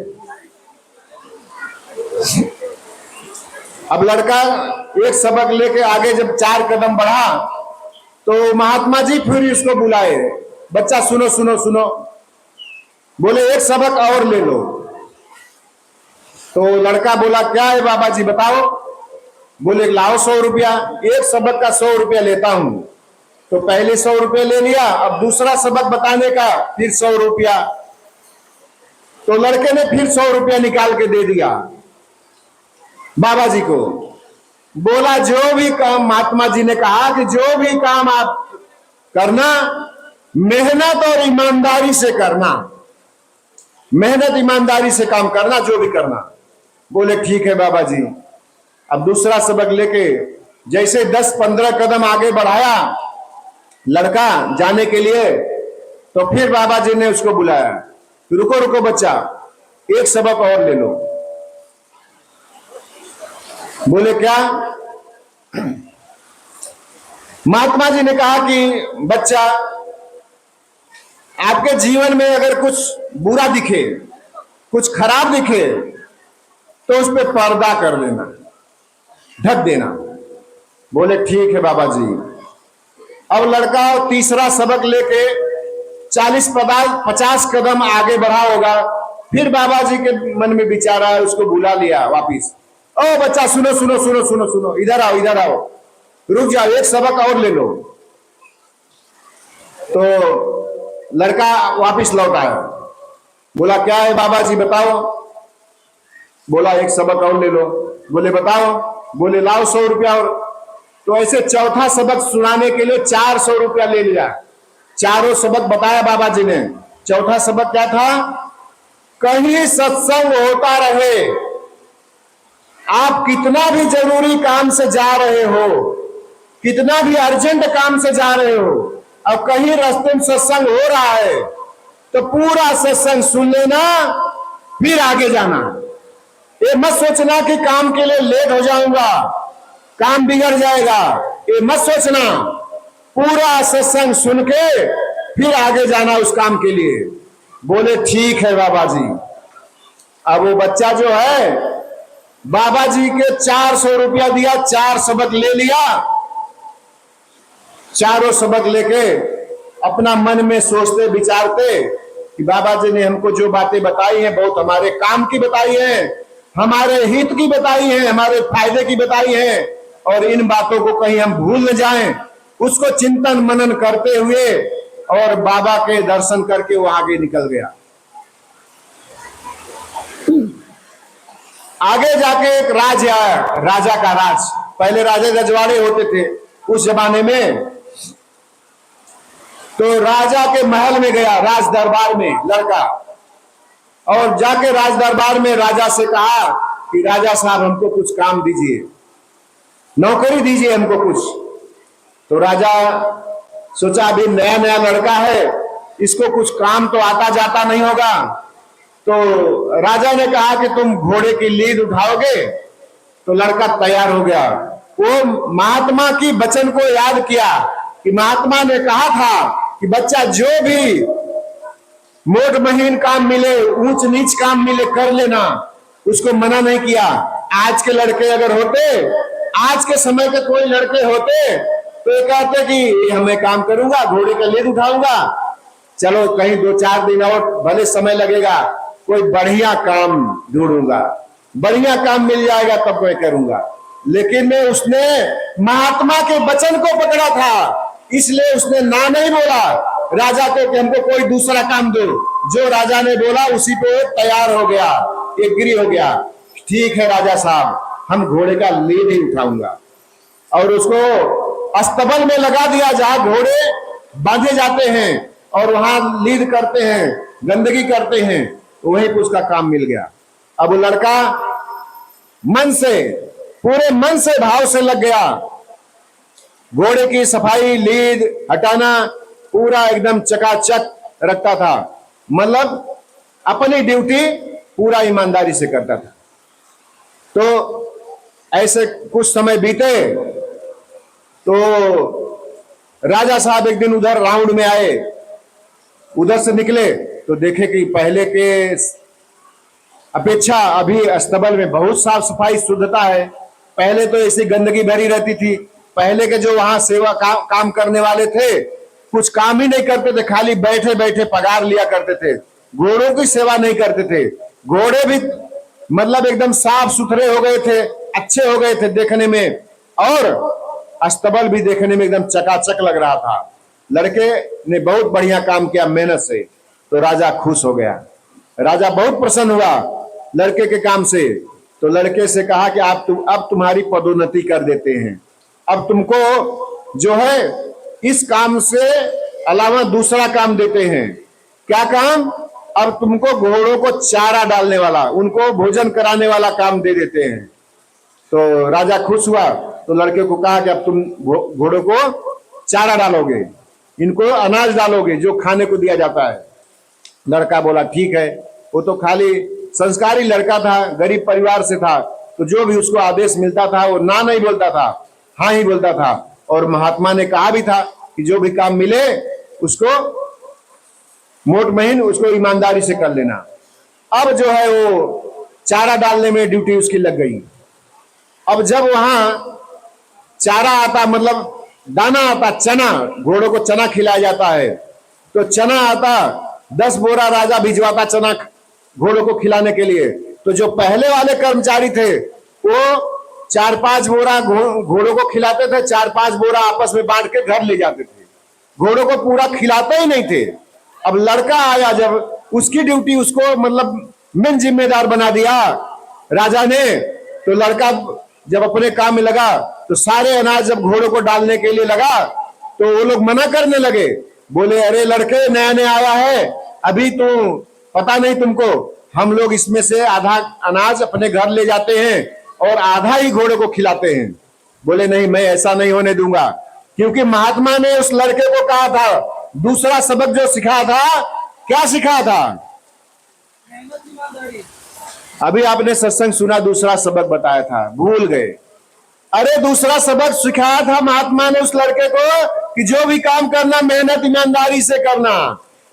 अब लड़का एक सबक लेके आगे जब 4 कदम बढ़ा तो महात्मा जी फिर उसको बुलाए, बच्चा सुनो सुनो सुनो। बोले एक सबक और ले लो। तो लड़का बोला क्या है बाबा जी बताओ। बोले लाओ 100 रुपया, एक सबक का 100 रुपया लेता हूं। तो पहले 100 रुपया ले लिया, अब दूसरा सबक बताने का फिर 100 रुपया। तो लड़के ने फिर 100 रुपया निकाल के दे दिया बाबा जी को। बोला जो भी काम, महात्मा जी ने कहा कि जो भी काम आप करना मेहनत और ईमानदारी से करना, मेहनत ईमानदारी से काम करना जो भी करना। बोले ठीक है बाबा जी। अब दूसरा सबक लेके जैसे 10-15 कदम आगे बढ़ाया लड़का जाने के लिए, तो फिर बाबा जी ने उसको बुलाया, रुको रुको बच्चा, एक सबक और ले लो। बोले क्या। महात्मा जी ने कहा कि बच्चा आपके जीवन में अगर कुछ बुरा दिखे, कुछ खराब दिखे तो उस पर पर्दा कर लेना, ढक देना। बोले ठीक है बाबा जी। अब लड़का तीसरा सबक लेके 40-50 कदम आगे बढ़ा होगा, फिर बाबा जी के मन में विचार आया, उसको बुला लिया वापिस। ओ बच्चा सुनो सुनो सुनो सुनो सुनो, इधर आओ इधर आओ, रुक जाओ, एक सबक और ले लो। तो लड़का वापिस लौट आया। बोला क्या है बाबा जी बताओ। बोला एक सबक और ले लो। बोले बताओ। बोले लाओ 100 रुपया और। तो ऐसे चौथा सबक सुनाने के लिए 400 रुपया ले लिया। चारों सबक बताया बाबा जी ने। चौथा सबक क्या था, कहीं सत्संग होता रहे, आप कितना भी जरूरी काम से जा रहे हो, कितना भी अर्जेंट काम से जा रहे हो, अब कहीं रास्ते में सत्संग हो रहा है तो पूरा सत्संग सुन लेना, फिर आगे जाना। ये मत सोचना कि काम के लिए लेट हो जाऊंगा, काम बिगड़ जाएगा, ये मत सोचना। पूरा सत्संग सुन के फिर आगे जाना उस काम के लिए। बोले ठीक है बाबा जी। अब वो बच्चा जो है बाबा जी के 400 रुपया दिया, 4 सबक ले लिया। चारों सबक लेके अपना मन में सोचते विचारते कि बाबा जी ने हमको जो बातें बताई हैं बहुत हमारे काम की बताई हैं, हमारे हित की बताई हैं, हमारे फायदे की बताई हैं, और इन बातों को कहीं हम भूल न जाएं, उसको चिंतन मनन करते हुए और बाबा के दर्शन करके वो आगे निकल गया। आगे जाके एक राज आया, राजा का राज। पहले राजा रजवाड़े होते थे उस जमाने में। तो राजा के महल में गया, राज दरबार में लड़का, और जाके राज दरबार में राजा से कहा कि राजा साहब हमको कुछ काम दीजिए, नौकरी दीजिए हमको कुछ। तो राजा सोचा अभी नया नया लड़का है, इसको कुछ काम तो आता जाता नहीं होगा। तो राजा ने कहा कि तुम घोड़े की लीद उठाओगे। तो लड़का तैयार हो गया। वो महात्मा की वचन को याद किया कि महात्मा ने कहा था कि बच्चा जो भी मोट महीन काम मिले, ऊंच नीच काम मिले कर लेना, उसको मना नहीं किया। आज के लड़के अगर होते, आज के समय के कोई लड़के होते तो ये कहते कि हमें काम करूंगा, घोड़े का लीद उठाऊंगा, चलो कहीं 2-4 दिन और भले समय लगेगा, कोई बढ़िया काम ढूंढूंगा, बढ़िया काम मिल जाएगा तब मैं करूंगा। लेकिन मैं उसने महात्मा के वचन को पकड़ा था, इसलिए उसने ना नहीं बोला राजा को कि हमको कोई दूसरा काम दो। जो राजा ने बोला उसी पे तैयार हो गया, एग्री हो गया। ठीक है राजा साहब, हम घोड़े का लीद ही उठाऊंगा। और उसको अस्तबल में लगा दिया जहां घोड़े बांधे जाते हैं और वहां लीद करते हैं, गंदगी करते हैं, वहीं पर उसका काम मिल गया। अब वो लड़का मन से, पूरे मन से भाव से लग गया। घोड़े की सफाई, लीद हटाना पूरा एकदम चकाचक रखता था, मतलब अपनी ड्यूटी पूरा ईमानदारी से करता था। तो ऐसे कुछ समय बीते तो राजा साहब एक दिन उधर राउंड में आए, उधर से निकले तो देखे कि पहले के अपेक्षा अभी अस्तबल में बहुत साफ सफाई शुद्धता है। पहले तो ऐसी गंदगी भरी रहती थी। पहले के जो वहां सेवा काम करने वाले थे कुछ काम ही नहीं करते थे, खाली बैठे बैठे पगार लिया करते थे, घोड़ों की सेवा नहीं करते थे। घोड़े भी मतलब एकदम साफ सुथरे हो गए थे, अच्छे हो गए थे देखने में, और अस्तबल भी देखने में एकदम चकाचक लग रहा था। लड़के ने बहुत बढ़िया काम किया मेहनत से, तो राजा खुश हो गया। राजा बहुत प्रसन्न हुआ लड़के के काम से, तो लड़के से कहा कि अब तुम्हारी पदोन्नति कर देते हैं। अब तुमको जो है इस काम से अलावा दूसरा काम देते हैं। क्या काम? अब तुमको घोड़ों को चारा डालने वाला, उनको भोजन कराने वाला काम दे देते हैं। तो राजा खुश हुआ, तो लड़के को कहा कि अब तुम घोड़ों को चारा डालोगे, इनको अनाज डालोगे जो खाने को दिया जाता है। लड़का बोला ठीक है। वो तो खाली संस्कारी लड़का था, गरीब परिवार से था, तो जो भी उसको आदेश मिलता था वो ना नहीं बोलता था, हाँ ही बोलता था। और महात्मा ने कहा भी था कि जो भी काम मिले उसको मोट महीन उसको ईमानदारी से कर लेना। अब जो है वो चारा डालने में ड्यूटी उसकी लग गई। अब जब वहां चारा आता, मतलब दाना आता, चना, घोड़ों को चना खिलाया जाता है, तो चना आता, 10 बोरा राजा भिजवाता चना घोड़ों को खिलाने के लिए। तो जो पहले वाले कर्मचारी थे वो 4-5 बोरा घोड़ों को खिलाते थे, 4-5 बोरा आपस में बांट के घर ले जाते थे, घोड़ों को पूरा खिलाते ही नहीं थे। अब लड़का आया, जब उसकी ड्यूटी उसको मतलब मेन जिम्मेदार बना दिया राजा ने, तो लड़का जब अपने काम में लगा तो सारे अनाज जब घोड़ों को डालने के लिए लगा तो वो लोग मना करने लगे, बोले अरे लड़के नया नया आया है, अभी तो पता नहीं तुमको, हम लोग इसमें से आधा अनाज अपने घर ले जाते हैं और आधा ही घोड़े को खिलाते हैं। बोले नहीं, मैं ऐसा नहीं होने दूंगा, क्योंकि महात्मा ने उस लड़के को कहा था, दूसरा सबक जो सिखाया था, क्या सिखाया था? अभी आपने सत्संग सुना, दूसरा सबक बताया था, भूल गए। अरे दूसरा सबक सिखाया था महात्मा ने उस लड़के को कि जो भी काम करना मेहनत ईमानदारी से करना।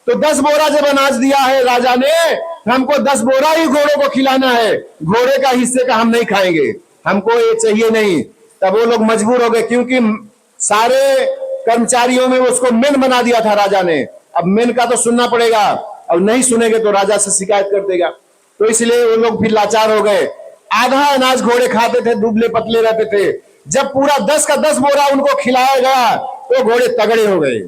तो 10 बोरा जब अनाज दिया है राजा ने, हमको 10 बोरा ही घोड़ों को खिलाना है, घोड़े का हिस्से का हम नहीं खाएंगे, हमको ये चाहिए नहीं। तब वो लोग मजबूर हो गए, क्योंकि सारे कर्मचारियों में उसको मेन बना दिया था राजा ने। अब मेन का तो सुनना पड़ेगा, और नहीं सुनेंगे तो राजा से शिकायत कर देगा। तो इसलिए वो लोग फिर लाचार हो गए। आधा अनाज घोड़े खाते थे, दुबले पतले रहते थे। जब पूरा 10 का 10 बोरा उनको खिलाया गया तो घोड़े तगड़े हो गए,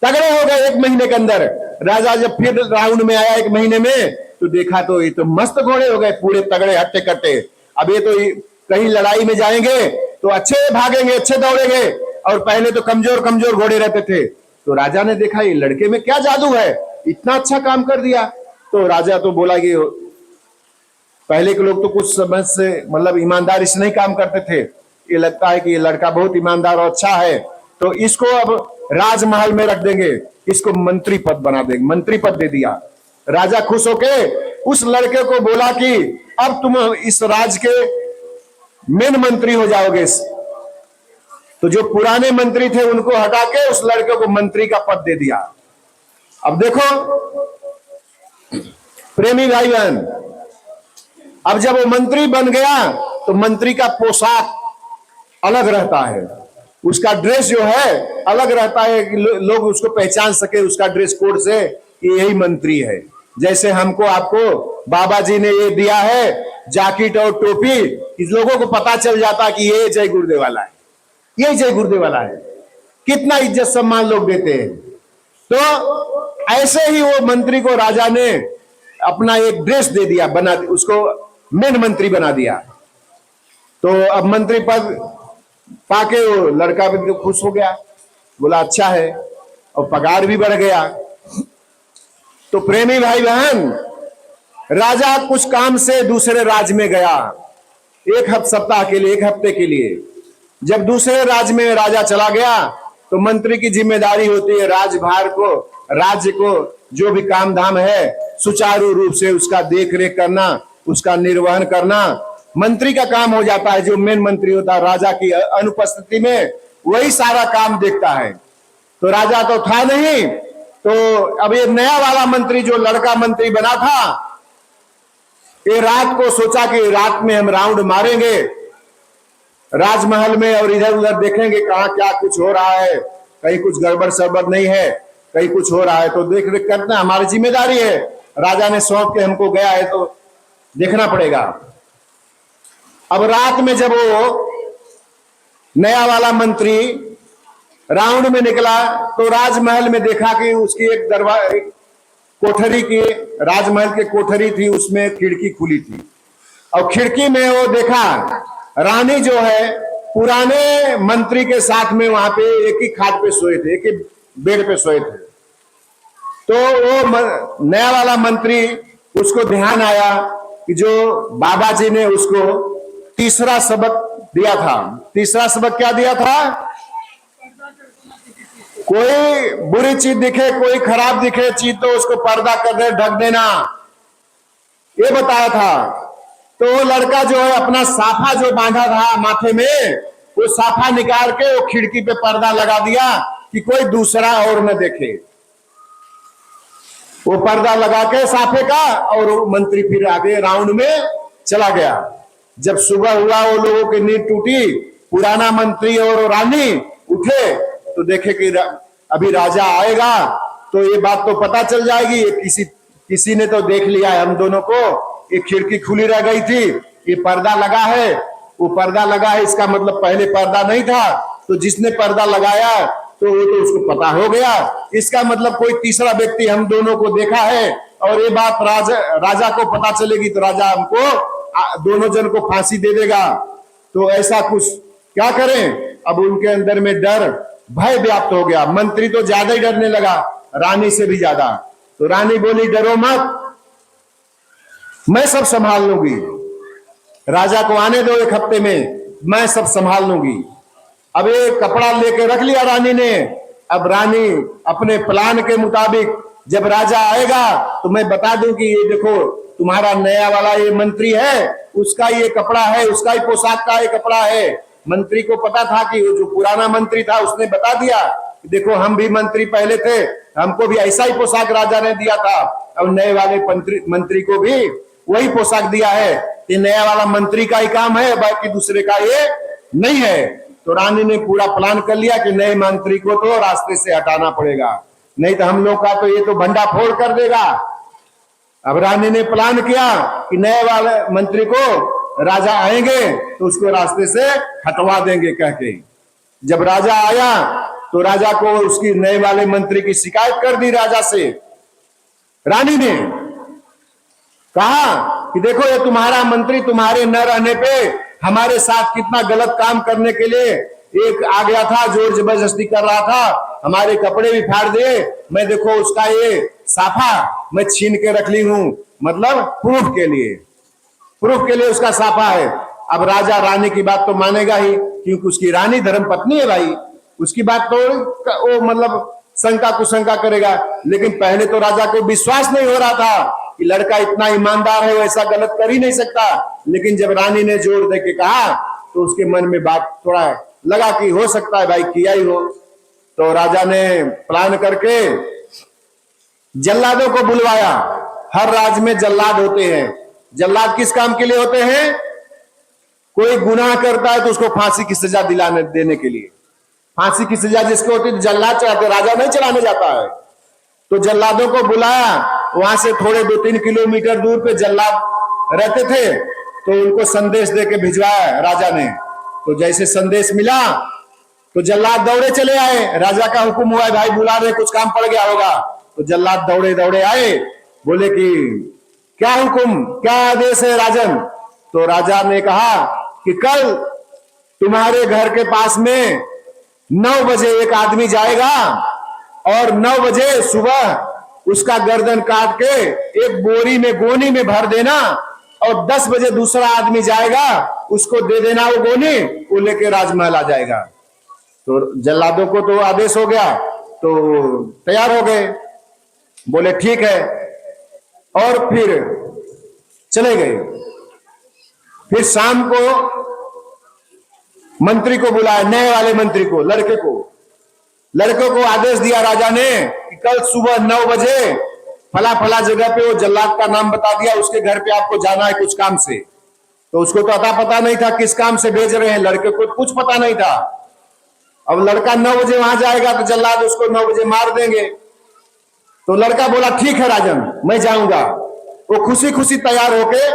तगड़े हो गए 1 महीने के अंदर। राजा जब फिर राउंड में आया 1 महीने में, तो देखा तो ये तो मस्त घोड़े हो गए, पूरे तगड़े हट्टे कट्टे। अब ये तो कहीं लड़ाई में जाएंगे तो अच्छे भागेंगे, अच्छे दौड़ेंगे, और पहले तो कमजोर कमजोर घोड़े रहते थे। तो राजा ने देखा ये लड़के में क्या जादू है, इतना अच्छा काम कर दिया। तो राजा तो बोला कि पहले के लोग तो कुछ समझ से मतलब ईमानदारी से नहीं काम करते थे, ये लगता है कि ये लड़का बहुत ईमानदार और अच्छा है, तो इसको अब राजमहल में रख देंगे, इसको मंत्री पद बना देंगे, मंत्री पद दे दिया। राजा खुश होके उस लड़के को बोला कि अब तुम इस राज के मेन मंत्री हो जाओगे। तो जो पुराने मंत्री थे उनको हटा के उस लड़के को मंत्री का पद दे दिया। अब देखो प्रेमी भाई बहन, अब जब वो मंत्री बन गया तो मंत्री का पोशाक अलग रहता है, उसका ड्रेस जो है अलग रहता है कि लोग उसको पहचान सके उसका ड्रेस कोड से कि यही मंत्री है। जैसे हमको आपको बाबा जी ने ये दिया है जैकेट और टोपी, इस लोगों को पता चल जाता कि ये जय गुरुदेव वाला है, ये जय गुरुदेव वाला है। कितना इज्जत सम्मान लोग देते हैं। तो ऐसे ही वो मंत्री को राजा ने अपना एक ड्रेस दे दिया, बना उसको मेन मंत्री बना दिया। तो अब मंत्री पद पाके वो लड़का भी खुश हो गया, बोला अच्छा है, और पगार भी बढ़ गया। तो प्रेमी भाई बहन, राजा कुछ काम से दूसरे राज्य में गया, एक सप्ताह के लिए, 1 हफ्ते के लिए। जब दूसरे राज्य में राजा चला गया तो मंत्री की जिम्मेदारी होती है राजभार को, राज्य को जो भी काम धाम है सुचारू रूप से उसका देख रेख करना, उसका निर्वहन करना। मंत्री का काम हो जाता है, जो मेन मंत्री होता है राजा की अनुपस्थिति में वही सारा काम देखता है। तो राजा तो था नहीं, तो अब ये नया वाला मंत्री जो लड़का मंत्री बना था, ये रात को सोचा कि रात में हम राउंड मारेंगे राजमहल में और इधर उधर देखेंगे कहाँ क्या कुछ हो रहा है, कहीं कुछ गड़बड़ सड़बड़ नहीं है, कहीं कुछ हो रहा है तो देख रेख करना हमारी जिम्मेदारी है। राजा ने सौंप के हमको गया है तो देखना पड़ेगा। अब रात में जब वो नया वाला मंत्री राउंड में निकला तो राजमहल में देखा कि उसकी एक दरवाजा कोठरी की, राजमहल की कोठरी थी, उसमें खिड़की खुली थी और खिड़की में वो देखा रानी जो है पुराने मंत्री के साथ में वहां पे एक ही खाट पे सोए थे, एक ही बेड पे सोए थे। तो वो नया वाला मंत्री, उसको ध्यान आया कि जो बाबा जी ने उसको तीसरा सबक दिया था। तीसरा सबक क्या दिया था? कोई बुरी चीज दिखे, कोई खराब दिखे चीज तो उसको पर्दा कर दे, ढक देना, ये बताया था। तो वो लड़का जो है अपना साफा जो बांधा था माथे में, वो साफा निकाल के वो खिड़की पे पर्दा लगा दिया कि कोई दूसरा और न देखे। वो पर्दा लगा के साफे का और वो मंत्री फिर आगे राउंड में चला गया। जब सुबह हुआ वो लोगों की नींद टूटी, पुराना मंत्री और रानी उठे तो देखे कि अभी राजा आएगा तो ये बात तो पता चल जाएगी, किसी ने तो देख लिया है हम दोनों को, ये खिड़की खुली रह गई थी, ये पर्दा लगा है, वो पर्दा लगा है, इसका मतलब पहले पर्दा नहीं था, तो जिसने पर्दा लगाया तो वो तो उसको पता हो गया, इसका मतलब कोई तीसरा व्यक्ति हम दोनों को देखा है और ये बात राजा को पता चलेगी तो राजा हमको दोनों जन को फांसी दे देगा। तो ऐसा कुछ क्या करें? अब उनके अंदर में डर भय व्याप्त हो गया। मंत्री तो ज्यादा ही डरने लगा, रानी से भी ज्यादा। तो रानी बोली डरो मत, मैं सब संभाल लूंगी, राजा को आने दो एक हफ्ते में, मैं सब संभाल लूंगी। अब ये कपड़ा लेके रख लिया रानी ने। अब रानी अपने प्लान के मुताबिक जब राजा आएगा तो मैं बता दूं कि ये देखो तुम्हारा नया वाला ये मंत्री है, उसका ये कपड़ा है, उसका ही पोशाक का ये कपड़ा है। मंत्री को पता था कि जो पुराना मंत्री था उसने बता दिया कि देखो हम भी मंत्री पहले थे, हमको भी ऐसा ही पोशाक राजा ने दिया था और नए वाले मंत्री को भी वही पोशाक दिया है। ये नया वाला मंत्री का ही काम है, बाकी दूसरे का ये नहीं है। तो रानी ने पूरा प्लान कर लिया कि नए मंत्री को तो रास्ते से हटाना पड़ेगा, नहीं तो हम लोग का तो ये तो भंडा फोड़ कर देगा। अब रानी ने प्लान किया कि नए वाले मंत्री को राजा आएंगे तो उसको रास्ते से हटवा देंगे कह के। जब राजा आया तो राजा को उसकी नए वाले मंत्री की शिकायत कर दी राजा से। रानी ने कहा कि देखो ये तुम्हारा मंत्री तुम्हारे न रहने पे हमारे साथ कितना गलत काम करने के लिए एक आ गया था, जोर जबरदस्ती कर रहा था, हमारे कपड़े भी फाड़ दिए। मैं देखो उसका ये साफा मैं छीन के रख ली हूं, मतलब प्रूफ के लिए उसका साफा है। अब राजा रानी की बात तो मानेगा ही, क्योंकि उसकी रानी धर्म पत्नी है भाई, उसकी बात तो वो मतलब शंका कुशंका करेगा। लेकिन पहले तो राजा को विश्वास नहीं हो रहा था कि लड़का इतना ईमानदार है, वो ऐसा गलत कर ही नहीं सकता। लेकिन जब रानी ने जोर दे के कहा तो उसके मन में बात थोड़ा लगा कि हो सकता है भाई किया ही हो। तो राजा ने प्लान करके जल्लादों को बुलवाया। हर राज्य में जल्लाद होते हैं। जल्लाद किस काम के लिए होते हैं? कोई गुनाह करता है तो उसको फांसी की सजा दिलाने देने के लिए। फांसी की सजा जिसको होती है जल्लाद चढ़ाते, राजा नहीं चलाने जाता है। तो जल्लादों को बुलाया, वहां से थोड़े 2-3 किलोमीटर दूर पे जल्लाद रहते थे, तो उनको संदेश देके भिजवाया राजा ने। तो जैसे संदेश मिला तो जल्लाद दौड़े चले आए। राजा का हुक्म हुआ है भाई बुला रहे, कुछ काम पड़ गया होगा। तो जल्लाद दौड़े दौड़े आए, बोले कि क्या हुक्म, क्या आदेश है राजन? तो राजा ने कहा कि कल तुम्हारे घर के पास में 9 बजे एक आदमी जाएगा और 9 बजे सुबह उसका गर्दन काट के एक बोरी में गोनी में भर देना, और 10 बजे दूसरा आदमी जाएगा उसको दे देना वो गोनी, वो लेके राजमहल आ जाएगा। तो जल्लादों को तो आदेश हो गया, तो तैयार हो गए, बोले ठीक है, और फिर चले गए। फिर शाम को मंत्री को बुलाया, नए वाले मंत्री को, लड़के को आदेश दिया राजा ने कि कल सुबह 9 बजे फला फला जगह पे, वो जल्लाद का नाम बता दिया, उसके घर पे आपको जाना है कुछ काम से। तो उसको तो अता पता नहीं था किस काम से भेज रहे हैं, लड़के को कुछ पता नहीं था। अब लड़का 9 बजे वहां जाएगा तो जल्लाद उसको 9 बजे मार देंगे। तो लड़का बोला ठीक है राजन, मैं जाऊंगा। वो खुशी खुशी तैयार होके,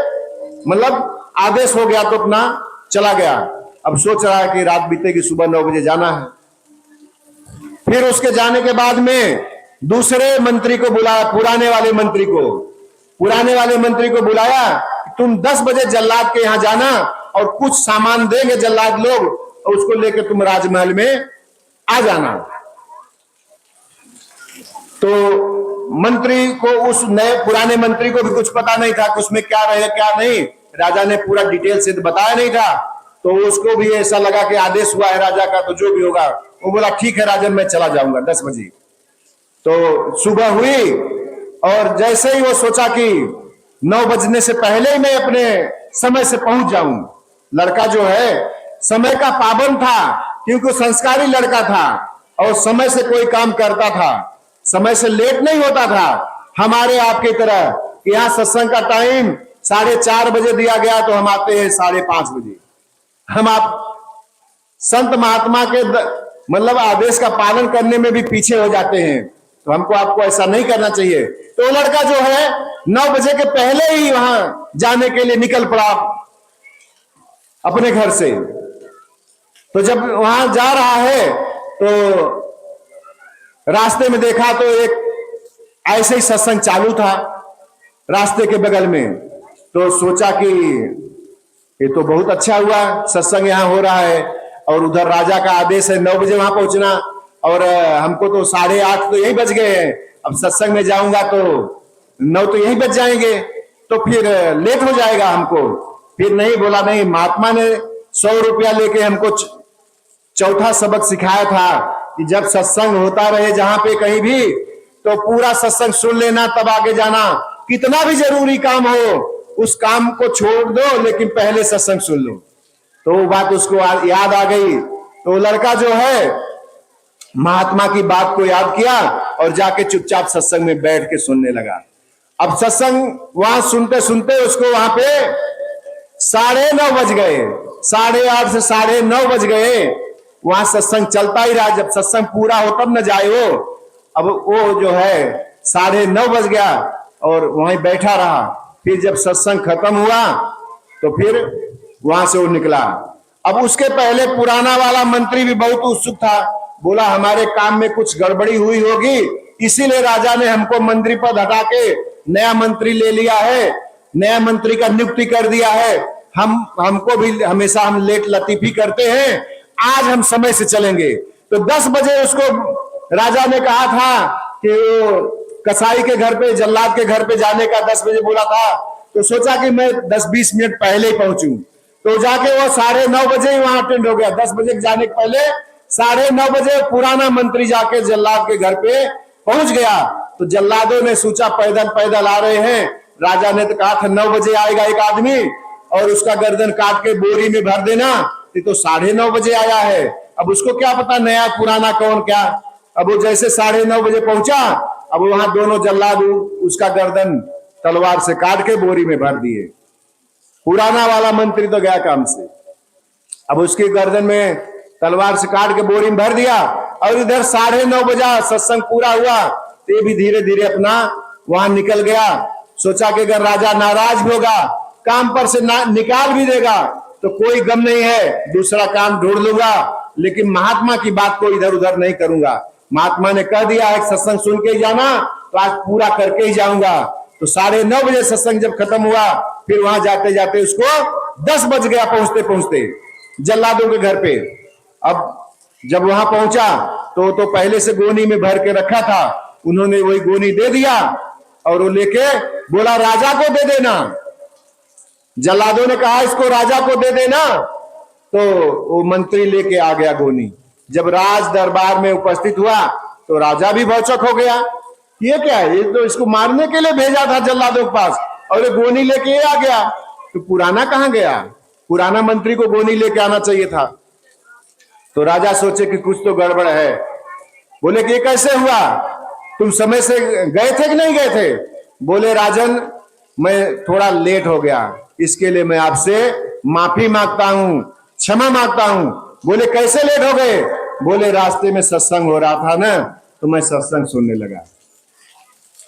मतलब आदेश हो गया तो अपना चला गया। अब सोच रहा है कि रात बीतेगी, सुबह 9 बजे जाना है। फिर उसके जाने के बाद में दूसरे मंत्री को बुलाया, पुराने वाले मंत्री को बुलाया, तुम 10 बजे जल्लाद के यहां जाना और कुछ सामान देंगे जल्लाद लोग, और उसको लेकर तुम राजमहल में आ जाना। तो मंत्री को, उस नए पुराने मंत्री को भी कुछ पता नहीं था कि उसमें क्या रहे क्या नहीं, राजा ने पूरा डिटेल से बताया नहीं था। तो उसको भी ऐसा लगा कि आदेश हुआ है राजा का, तो जो भी होगा। वो बोला ठीक है राजन, मैं चला जाऊंगा 10 बजे। तो सुबह हुई और जैसे ही वो सोचा कि 9 बजने से पहले ही मैं अपने समय से पहुंच जाऊं। लड़का जो है समय का पाबंद था, क्योंकि संस्कारी लड़का था और समय से कोई काम करता था, समय से लेट नहीं होता था। हमारे आपकी तरह यहाँ सत्संग का टाइम 4:30 बजे दिया गया तो हम आते हैं 5:30 बजे। हम आप संत महात्मा के मतलब आदेश का पालन करने में भी पीछे हो जाते हैं। तो हमको आपको ऐसा नहीं करना चाहिए। तो लड़का जो है 9 बजे के पहले ही वहां जाने के लिए निकल पड़ा अपने घर से। तो जब वहां जा रहा है तो रास्ते में देखा तो एक ऐसे ही सत्संग चालू था रास्ते के बगल में। तो सोचा कि ये तो बहुत अच्छा हुआ, सत्संग यहाँ हो रहा है और उधर राजा का आदेश है 9 बजे वहां पहुंचना, और हमको तो 8:30 तो यही बज गए हैं। अब सत्संग में जाऊंगा तो 9 तो यही बज जाएंगे, तो फिर लेट हो जाएगा हमको। फिर नहीं, बोला नहीं, महात्मा ने 100 रुपया लेके हमको चौथा सबक सिखाया था कि जब सत्संग होता रहे जहां पे कहीं भी, तो पूरा सत्संग सुन लेना, तब आगे जाना। कितना भी जरूरी काम हो उस काम को छोड़ दो, लेकिन पहले सत्संग सुन लो। तो वो बात उसको याद आ गई। तो लड़का जो है महात्मा की बात को याद किया और जाके चुपचाप सत्संग में बैठ के सुनने लगा। अब सत्संग वहां सुनते सुनते उसको वहां पे 9:30 बज गए, 8:30 से 9:30 बज गए। वहां सत्संग चलता ही रहा, जब सत्संग पूरा हो तब न जाए वो। अब वो जो है 9:30 बज गया और वहीं बैठा रहा। फिर जब सत्संग खत्म हुआ तो फिर वहां से वो निकला। अब उसके पहले पुराना वाला मंत्री भी बहुत उत्सुक था, बोला हमारे काम में कुछ गड़बड़ी हुई होगी, इसीलिए राजा ने हमको मंत्री पद हटा के नया मंत्री ले लिया है, नया मंत्री का नियुक्ति कर दिया है। हमको भी हमेशा हम लेट लतीफी करते हैं, आज हम समय से चलेंगे। तो 10 बजे उसको राजा ने कहा था कि वो कसाई के घर पे, जल्लाद के घर पे जाने का 10 बजे बोला था। तो सोचा कि मैं 10-20 मिनट पहले ही पहुंचूं। तो जाके वो 9:30 बजे ही वहां अटेंड हो गया। 10 बजे जाने के पहले 9:30 बजे पुराना मंत्री जाके जल्लाद के घर पे पहुंच गया। तो जल्लादों ने सोचा पैदल पैदल आ रहे हैं, राजा ने तो कहा था 9 बजे आएगा एक आदमी और उसका गर्दन काट के बोरी में भर देना, तो 9:30 बजे आया है। अब उसको क्या पता नया पुराना कौन क्या। अब वो जैसे 9:30 बजे पहुंचा, अब वहां दोनों जल्लाद उसका गर्दन तलवार से काट के बोरी में भर दिए। पुराना वाला मंत्री तो गया काम से। अब उसकी गर्दन में तलवार से काट के बोरी में भर दिया और इधर 9:30 बजा, सत्संग पूरा हुआ तो ये भी धीरे धीरे अपना वहां निकल गया। सोचा कि अगर राजा नाराज भी होगा, काम पर से निकाल भी देगा तो कोई गम नहीं है, दूसरा काम ढूंढ लूंगा, लेकिन महात्मा की बात को इधर उधर नहीं करूंगा। महात्मा ने कह दिया है सत्संग सुन के ही जाना, तो आज पूरा करके ही जाऊंगा। तो 9:30 बजे सत्संग जब खत्म हुआ, फिर वहां जाते जाते उसको 10 बज गया पहुंचते पहुंचते जल्लादों के घर पे। अब जब वहां पहुंचा तो पहले से गोनी में भर के रखा था, उन्होंने वही गोनी दे दिया और वो लेके बोला राजा को दे देना। जल्लादों ने कहा इसको राजा को दे देना, तो वो मंत्री लेके आ गया गोनी। जब राज दरबार में उपस्थित हुआ तो राजा भी भौचक हो गया, ये क्या है, ये तो इसको मारने के लिए भेजा था जल्लादों के पास और ये गोनी लेके आ गया, तो पुराना कहां गया। पुराना मंत्री को गोनी लेके आना चाहिए था। तो राजा सोचे कि कुछ तो गड़बड़ है। बोले कि ये कैसे हुआ, तुम समय से गए थे कि नहीं गए थे? बोले राजन मैं थोड़ा लेट हो गया, इसके लिए मैं आपसे माफी मांगता हूं, क्षमा मांगता हूं। बोले कैसे लेट हो गए? बोले रास्ते में सत्संग हो रहा था ना, तो मैं सत्संग सुनने लगा।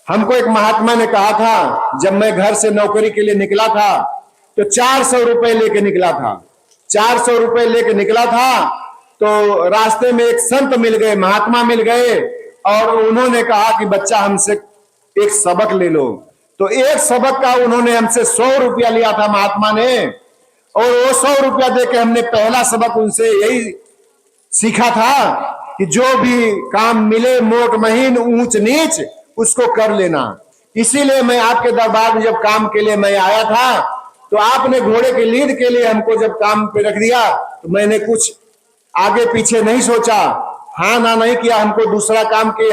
हमको एक महात्मा ने कहा था, जब मैं घर से नौकरी के लिए निकला था तो 400 रुपए लेके निकला था। 400 रुपए लेके निकला था तो रास्ते में एक संत मिल गए, महात्मा मिल गए, और उन्होंने कहा कि बच्चा हमसे एक सबक ले लो। तो एक सबक का उन्होंने हमसे 100 रुपया लिया था महात्मा ने, और वो 100 रुपया देके हमने पहला सबक उनसे यही सीखा था कि जो भी काम मिले मोट महीन ऊंच नीच उसको कर लेना। इसीलिए मैं आपके दरबार में जब काम के लिए मैं आया था तो आपने घोड़े के लीड के लिए हमको जब काम पे रख दिया तो मैंने कुछ आगे पीछे नहीं सोचा, हाँ ना नहीं किया। हमको दूसरा काम के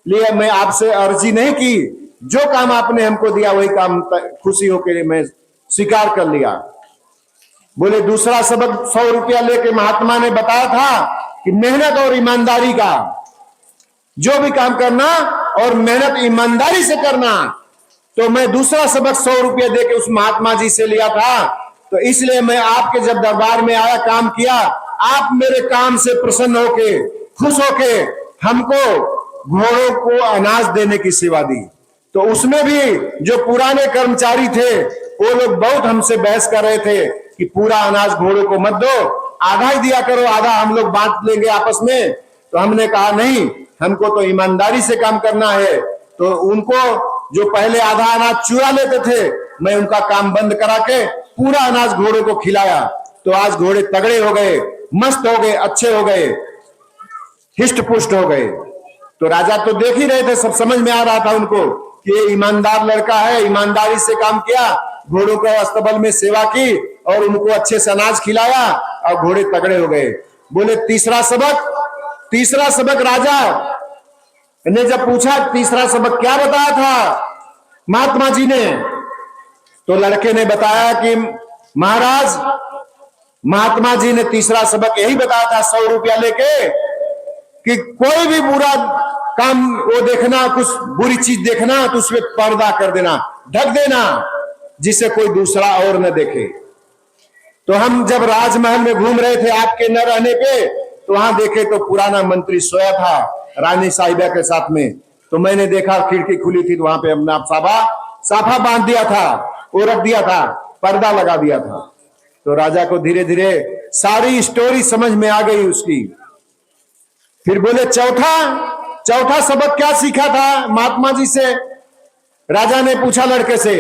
लिए मैं आपसे अर्जी नहीं की, जो काम आपने हमको दिया वही काम खुशी होकर मैं स्वीकार कर लिया। बोले दूसरा सबक 100 रुपया लेके महात्मा ने बताया था कि मेहनत और ईमानदारी का, जो भी काम करना और मेहनत ईमानदारी से करना। तो मैं दूसरा सबक 100 रुपया देके उस महात्मा जी से लिया था। तो इसलिए मैं आपके जब दरबार में आया, काम किया, आप मेरे काम से प्रसन्न होके खुश होके हमको घोड़ों को अनाज देने की सेवा दी। तो उसमें भी जो पुराने कर्मचारी थे वो लोग बहुत हमसे बहस कर रहे थे कि पूरा अनाज घोड़ों को मत दो, आधा ही दिया करो, आधा हम लोग बांट लेंगे आपस में। तो हमने कहा नहीं, हमको तो ईमानदारी से काम करना है। तो उनको जो पहले आधा अनाज चुरा लेते थे, मैं उनका काम बंद करा के पूरा अनाज घोड़ों को खिलाया। तो आज घोड़े तगड़े हो गए, मस्त हो गए, अच्छे हो गए, हिष्ट पुष्ट हो गए। तो राजा तो देख ही रहे थे, सब समझ में आ रहा था उनको कि ये ईमानदार लड़का है, ईमानदारी से काम किया, घोड़ों को अस्तबल में सेवा की और उनको अच्छे से अनाज खिलाया और घोड़े तगड़े हो गए। बोले तीसरा सबक राजा ने जब पूछा तीसरा सबक क्या बताया था महात्मा जी ने, तो लड़के ने बताया कि महाराज महात्मा जी ने तीसरा सबक यही बताया था 100 रुपया लेके कि कोई भी बुरा काम वो देखना, कुछ बुरी चीज देखना तो उसमें पर्दा कर देना, ढक देना, जिसे कोई दूसरा और न देखे। तो हम जब राजमहल में घूम रहे थे आपके न रहने पे, तो वहां देखे तो पुराना मंत्री सोया था रानी साहिबा के साथ में। तो मैंने देखा खिड़की खुली थी, तो वहां पे हमने साफा बांध दिया था, वो रख दिया था, पर्दा लगा दिया था। तो राजा को धीरे धीरे सारी स्टोरी समझ में आ गई उसकी। फिर बोले चौथा सबक क्या सीखा था महात्मा जी से, राजा ने पूछा लड़के से।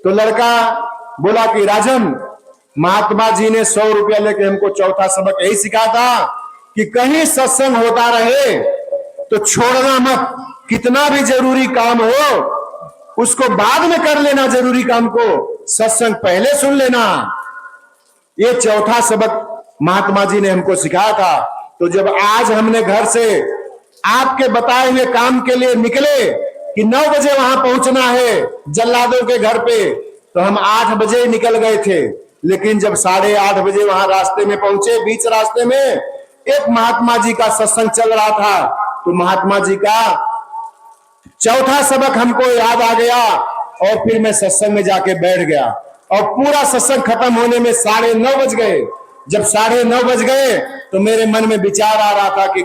तो लड़का बोला कि राजन महात्मा जी ने 100 रुपया लेके हमको चौथा सबक यही सिखा था कि कहीं सत्संग होता रहे तो छोड़ना मत, कितना भी जरूरी काम हो उसको बाद में कर लेना, जरूरी काम को सत्संग पहले सुन लेना। ये चौथा सबक महात्मा जी ने हमको सिखाया था। तो जब आज हमने घर से आपके बताए हुए काम के लिए निकले कि 9 बजे वहां पहुंचना है जल्लादों के घर पे, तो हम 8 बजे निकल गए थे। लेकिन जब 8:30 बजे वहां रास्ते में पहुंचे, बीच रास्ते में एक महात्मा जी का सत्संग चल रहा था। तो महात्मा जी का चौथा सबक हमको याद आ गया और फिर मैं सत्संग में जाके बैठ गया और पूरा सत्संग खत्म होने में 9:30 बज गए। जब 9:30 बज गए तो मेरे मन में विचार आ रहा था कि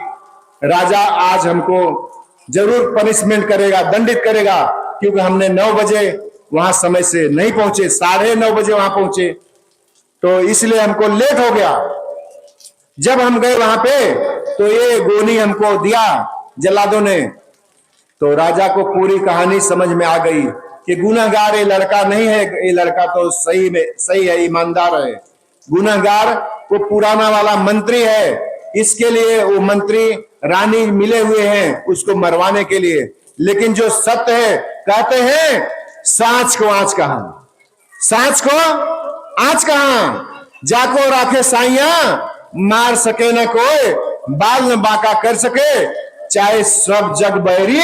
राजा आज हमको जरूर पनिशमेंट करेगा, दंडित करेगा, क्योंकि हमने 9 बजे वहां समय से नहीं पहुंचे, 9:30 बजे वहां पहुंचे, तो इसलिए हमको लेट हो गया। जब हम गए वहां पे तो ये गोनी हमको दिया जल्लादों ने। तो राजा को पूरी कहानी समझ में आ गई कि गुनहगार ये लड़का नहीं है, ये लड़का तो सही है, ईमानदार है। गुनहगार वो पुराना वाला मंत्री है, इसके लिए वो मंत्री रानी मिले हुए हैं उसको मरवाने के लिए। लेकिन जो सत्य है, कहते हैं सांच को आंच कहां, सांच को आंच कहां, जाको राखे साइया मार सके न कोई, बाल न बांका कर सके, चाहे सब जग बैरी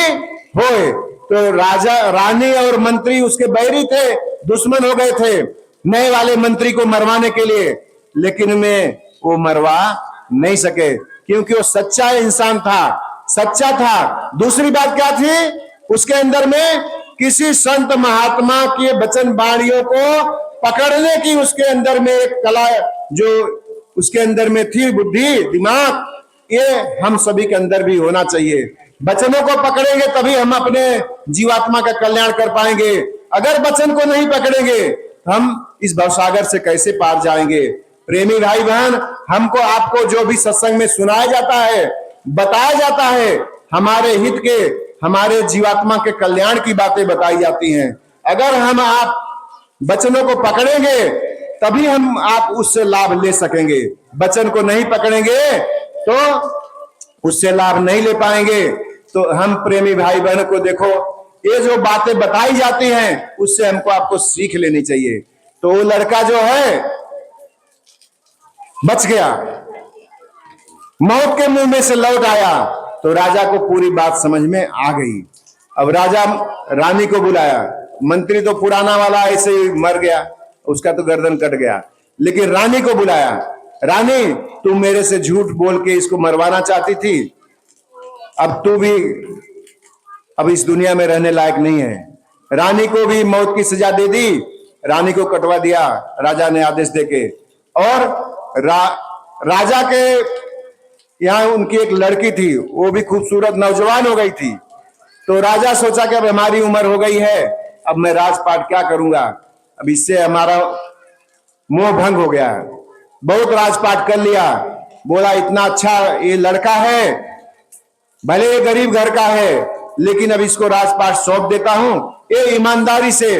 होए। तो राजा रानी और मंत्री उसके बैरी थे, दुश्मन हो गए थे। नए वाले मंत्री को मरवाने के लिए, लेकिन में वो मरवा नहीं सके क्योंकि वो सच्चा इंसान था, सच्चा था। दूसरी बात क्या थी उसके अंदर में? किसी संत महात्मा के वचन वाणियों को पकड़ने की उसके अंदर में एक कला जो उसके अंदर में थी, बुद्धि, दिमाग, ये हम सभी के अंदर भी होना चाहिए। वचनों को पकड़ेंगे तभी हम अपने जीवात्मा का कल्याण कर पाएंगे। अगर वचन को नहीं पकड़ेंगे हम इस भवसागर से कैसे पार जाएंगे? प्रेमी भाई बहन, हमको आपको जो भी सत्संग में सुनाया जाता है, बताया जाता है, हमारे हित के, हमारे जीवात्मा के कल्याण की बातें बताई जाती हैं। अगर हम आप वचनों को पकड़ेंगे तभी हम आप उससे लाभ ले सकेंगे। वचन को नहीं पकड़ेंगे तो उससे लाभ नहीं ले पाएंगे। तो हम प्रेमी भाई बहन को देखो, ये जो बातें बताई जाती हैं उससे हमको आपको सीख लेनी चाहिए। तो वो लड़का जो है बच गया, मौत के मुंह में से लौट आया, तो राजा को पूरी बात समझ में आ गई। अब राजा रानी को बुलाया। मंत्री तो पुराना वाला ऐसे ही मर गया, उसका तो गर्दन कट गया, लेकिन रानी को बुलाया। रानी, तू मेरे से झूठ बोल के इसको मरवाना चाहती थी, अब तू भी अब इस दुनिया में रहने लायक नहीं है। रानी को भी मौत की सजा दे दी, रानी को कटवा दिया राजा ने आदेश देके। और राजा के यहाँ उनकी एक लड़की थी, वो भी खूबसूरत नौजवान हो गई थी। तो राजा सोचा कि अब हमारी उम्र हो गई है, अब मैं राजपाट क्या करूंगा, अब इससे हमारा मोह भंग हो गया। बहुत राजपाट कर लिया, बोला इतना अच्छा ये लड़का है, भले गरीब घर का है, लेकिन अब इसको राजपाट सौंप देता हूं, ये ईमानदारी से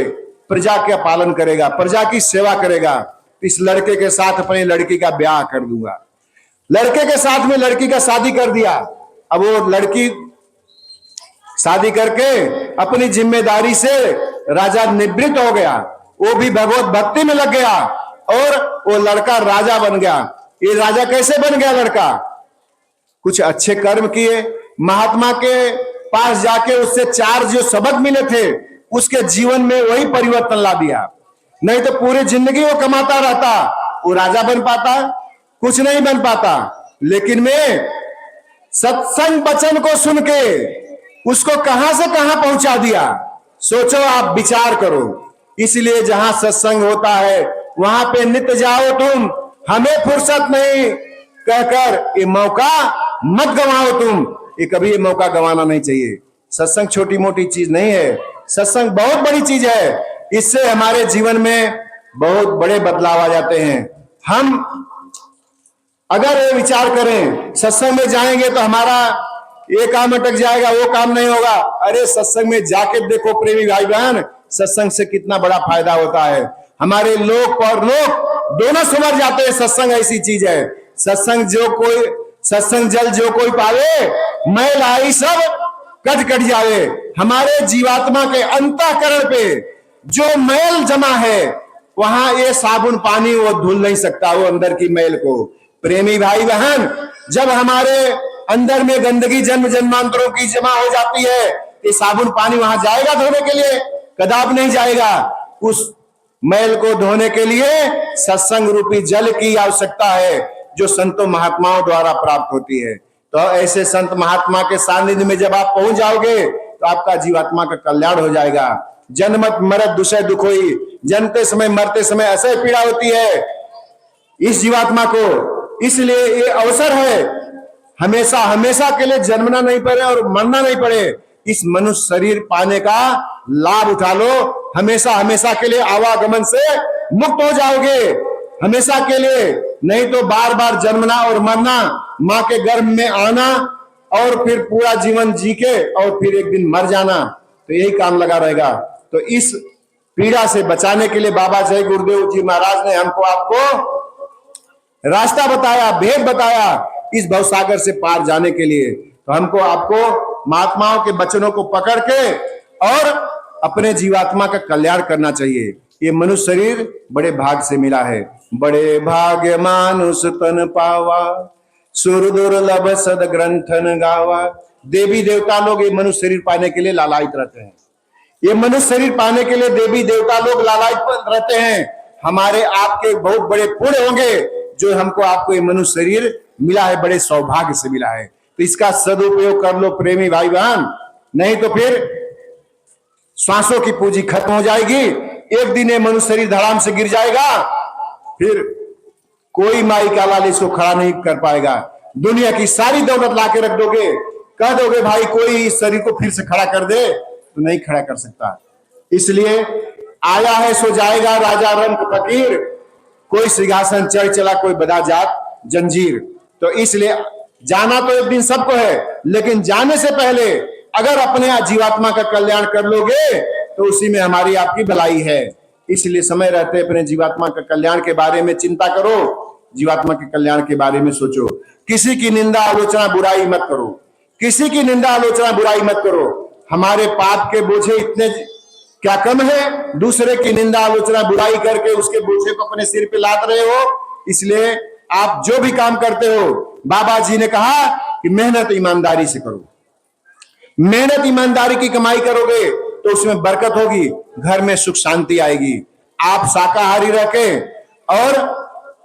प्रजा का पालन करेगा, प्रजा की सेवा करेगा। इस लड़के के साथ अपनी लड़की का ब्याह कर दूंगा। लड़के के साथ में लड़की का शादी कर दिया। अब वो लड़की शादी करके अपनी जिम्मेदारी से राजा निवृत्त हो गया, वो भी भगवत भक्ति में लग गया और वो लड़का राजा बन गया। ये राजा कैसे बन गया लड़का? कुछ अच्छे कर्म किए, महात्मा के पास जाके उससे 4 जो सबक मिले थे उसके जीवन में वही परिवर्तन ला दिया। नहीं तो पूरी जिंदगी वो कमाता रहता, वो राजा बन पाता? कुछ नहीं बन पाता। लेकिन मैं सत्संग वचन को सुन के उसको कहां से कहां पहुंचा दिया। सोचो, आप विचार करो। इसलिए जहां सत्संग होता है वहां पे नित्य जाओ तुम, हमें फुर्सत नहीं कहकर ये मौका मत गंवाओ तुम। ये कभी ये मौका गंवाना नहीं चाहिए। सत्संग छोटी मोटी चीज नहीं है, सत्संग बहुत बड़ी चीज है। इससे हमारे जीवन में बहुत बड़े बदलाव आ जाते हैं। हम अगर ये विचार करें सत्संग में जाएंगे तो हमारा ये काम अटक जाएगा, वो काम नहीं होगा। अरे सत्संग में जाके देखो प्रेमी भाई बहन, सत्संग से कितना बड़ा फायदा होता है। हमारे लोग परलोक दोनों संवर जाते हैं। सत्संग ऐसी चीज है, सत्संग जल जो कोई पावे, मैल आई सब कट कट जावे। हमारे जीवात्मा के अंतःकरण पे जो मैल जमा है वहां ये साबुन पानी वो धुल नहीं सकता वो अंदर की मैल को। प्रेमी भाई बहन, जब हमारे अंदर में गंदगी जन्म जन्मांतरों की जमा हो जाती है, ये साबुन पानी वहां जाएगा धोने के लिए? कदापि नहीं जाएगा। उस मैल को धोने के लिए सत्संग रूपी जल की आवश्यकता है, जो संतों महात्माओं द्वारा प्राप्त होती है। तो ऐसे संत महात्मा के सानिध्य में जब आप पहुंच जाओगे तो आपका जीवात्मा का कल्याण हो जाएगा। जन्मत मरत दुषय दुख होई, जन्मते समय मरते समय असह्य पीड़ा होती है इस जीवात्मा को। इसलिए ये अवसर है, हमेशा हमेशा के लिए जन्मना नहीं पड़े और मरना नहीं पड़े, इस मनुष्य शरीर पाने का लाभ उठा लो। हमेशा हमेशा के लिए आवागमन से मुक्त हो जाओगे, हमेशा के लिए। नहीं तो बार बार जन्मना और मरना, मां के गर्भ में आना और फिर पूरा जीवन जी के और फिर एक दिन मर जाना, तो यही काम लगा रहेगा। तो इस पीड़ा से बचाने के लिए बाबा जय गुरुदेव जी महाराज ने हमको आपको रास्ता बताया, भेद बताया इस भवसागर से पार जाने के लिए। तो हमको आपको महात्माओं के वचनों को पकड़ के और अपने जीवात्मा का कल्याण करना चाहिए। ये मनुष्य शरीर बड़े भाग से मिला है। बड़े भाग्य मानुष तन पावा, सुर दुर्लभ सद ग्रंथन गावा। देवी देवता लोग ये मनुष्य शरीर पाने के लिए लालायित रहते हैं। ये मनुष्य शरीर पाने के लिए देवी देवता लोग लालायित रहते हैं। हमारे आपके बहुत बड़े पुण्य होंगे जो हमको आपको ये मनुष्य शरीर मिला है, बड़े सौभाग्य से मिला है। तो इसका सदुपयोग कर लो प्रेमी भाई बहन, नहीं तो फिर श्वासों की पूंजी खत्म हो जाएगी। एक दिन ये मनुष्य शरीर धड़ाम से गिर जाएगा, फिर कोई माई का लाल इसको खड़ा नहीं कर पाएगा। दुनिया की सारी दौलत लाके रख दोगे, कह दोगे भाई कोई इस शरीर को फिर से खड़ा कर दे, तो नहीं खड़ा कर सकता। इसलिए आया है सो जाएगा, राजा रंक फकीर, कोई सिंहासन चढ़ चला, कोई बदा जात जंजीर। तो इसलिए जाना तो एक दिन सबको है, लेकिन जाने से पहले अगर अपने जीवात्मा का कल्याण कर लोगे तो उसी में हमारी आपकी भलाई है। इसलिए समय रहते अपने जीवात्मा का कल्याण के बारे में चिंता करो, जीवात्मा के कल्याण के बारे में सोचो। किसी की निंदा आलोचना बुराई मत करो, किसी की निंदा आलोचना बुराई मत करो। हमारे पाप के बोझे इतने क्या कम है, दूसरे की निंदा आलोचना बुराई करके उसके बोझे को अपने सिर पे लाद रहे हो। इसलिए आप जो भी काम करते हो, बाबा जी ने कहा कि मेहनत ईमानदारी से करो। मेहनत ईमानदारी की कमाई करोगे तो उसमें बरकत होगी, घर में सुख शांति आएगी। आप शाकाहारी रखे और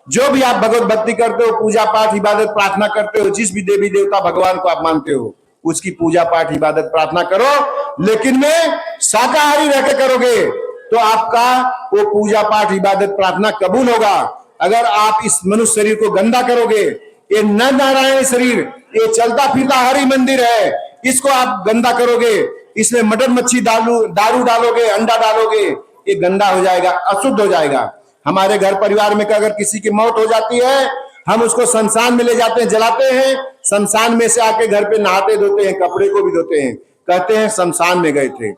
जो भी आप भगवत भक्ति करते हो, पूजा पाठ इबादत प्रार्थना करते हो, जिस भी देवी देवता भगवान को आप मानते हो उसकी पूजा पाठ इबादत प्रार्थना करो, लेकिन में शाकाहारी रहकर करोगे तो आपका वो पूजा पाठ इबादत प्रार्थना कबूल होगा। अगर आप इस मनुष्य शरीर को गंदा करोगे, ये नर नारायण शरीर, ये चलता फिरता हरि मंदिर है, इसको आप गंदा करोगे, इसमें मटन मच्छी दारू डालोगे, अंडा डालोगे, ये गंदा हो जाएगा, अशुद्ध हो जाएगा। हमारे घर परिवार में अगर किसी की मौत हो जाती है, हम उसको शमशान में ले जाते हैं, जलाते हैं, शमशान में से आके घर पे नहाते धोते हैं, कपड़े को भी धोते हैं, कहते हैं शमशान में गए थे,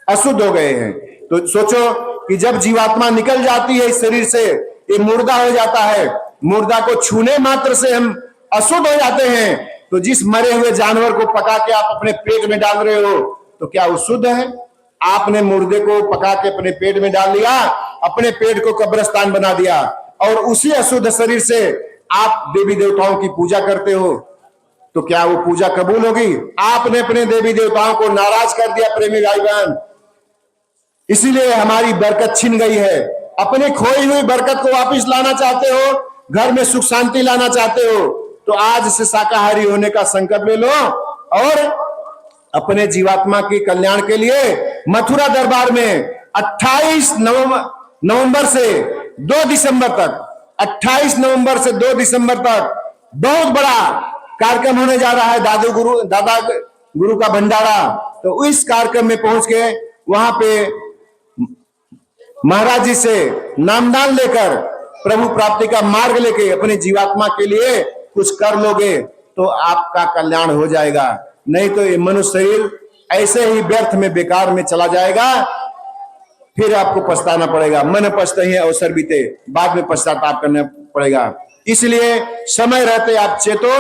अशुद्ध हो गए हैं। तो सोचो कि जब जीवात्मा निकल जाती है इस शरीर से, ये मुर्दा हो जाता है, मुर्दा को छूने मात्र से हम अशुद्ध हो जाते हैं। तो जिस मरे हुए जानवर को पका के आप अपने पेट में डाल रहे हो तो क्या वो शुद्ध है? आपने मुर्दे को पका के अपने पेट में डाल लिया, अपने पेट को कब्रिस्तान बना दिया, और उसी अशुद्ध शरीर से आप देवी देवताओं की पूजा करते हो, तो क्या वो पूजा कबूल होगी? आपने अपने देवी देवताओं को नाराज कर दिया प्रेमी भाई बहन, इसीलिए हमारी बरकत छिन गई है। अपने खोई हुई बरकत को वापस लाना चाहते हो, घर में सुख शांति लाना चाहते हो, तो आज से शाकाहारी होने का संकल्प ले लो और अपने जीवात्मा के कल्याण के लिए मथुरा दरबार में 28 नवंबर से 2 दिसंबर तक, 28 नवंबर से 2 दिसंबर तक बहुत बड़ा कार्यक्रम होने जा रहा है, दादा गुरु का भंडारा। तो इस कार्यक्रम में पहुंच के वहां पे महाराज जी से नामदान लेकर प्रभु प्राप्ति का मार्ग लेके अपनी जीवात्मा के लिए कुछ कर लोगे तो आपका कल्याण हो जाएगा। नहीं तो ये मनुष्य शरीर ऐसे ही व्यर्थ में बेकार में चला जाएगा, फिर आपको पछताना पड़ेगा। मन पछताए अवसर बीते, बाद में पश्चाताप करना पड़ेगा। इसलिए समय रहते आप चेतो,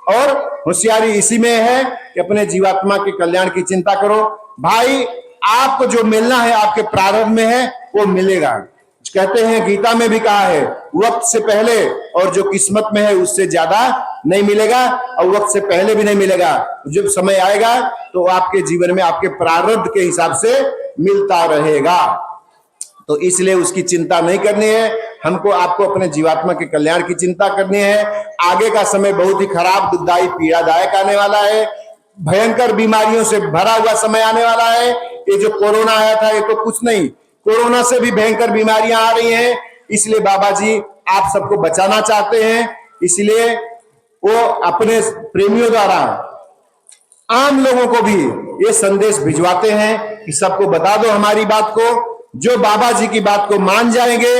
और होशियारी इसी में है कि अपने जीवात्मा के कल्याण की चिंता करो। भाई आपको जो मिलना है आपके प्रारंभ में है वो मिलेगा। कहते हैं गीता में भी कहा है, वक्त से पहले और जो किस्मत में है उससे ज्यादा नहीं मिलेगा, और वक्त से पहले भी नहीं मिलेगा। जब समय आएगा तो आपके जीवन में आपके प्रारब्ध के हिसाब से मिलता रहेगा। तो इसलिए उसकी चिंता नहीं करनी है, हमको आपको अपने जीवात्मा के कल्याण की चिंता करनी है। आगे का समय बहुत ही खराब, दुखदायी, पीड़ादायक आने वाला है, भयंकर बीमारियों से भरा हुआ समय आने वाला है। ये जो कोरोना आया था ये तो कुछ नहीं, कोरोना से भी भयंकर बीमारियां आ रही हैं। इसलिए बाबा जी आप सबको बचाना चाहते हैं, इसलिए वो अपने प्रेमियों द्वारा आम लोगों को भी ये संदेश भिजवाते हैं कि सबको बता दो हमारी बात को। जो बाबा जी की बात को मान जाएंगे,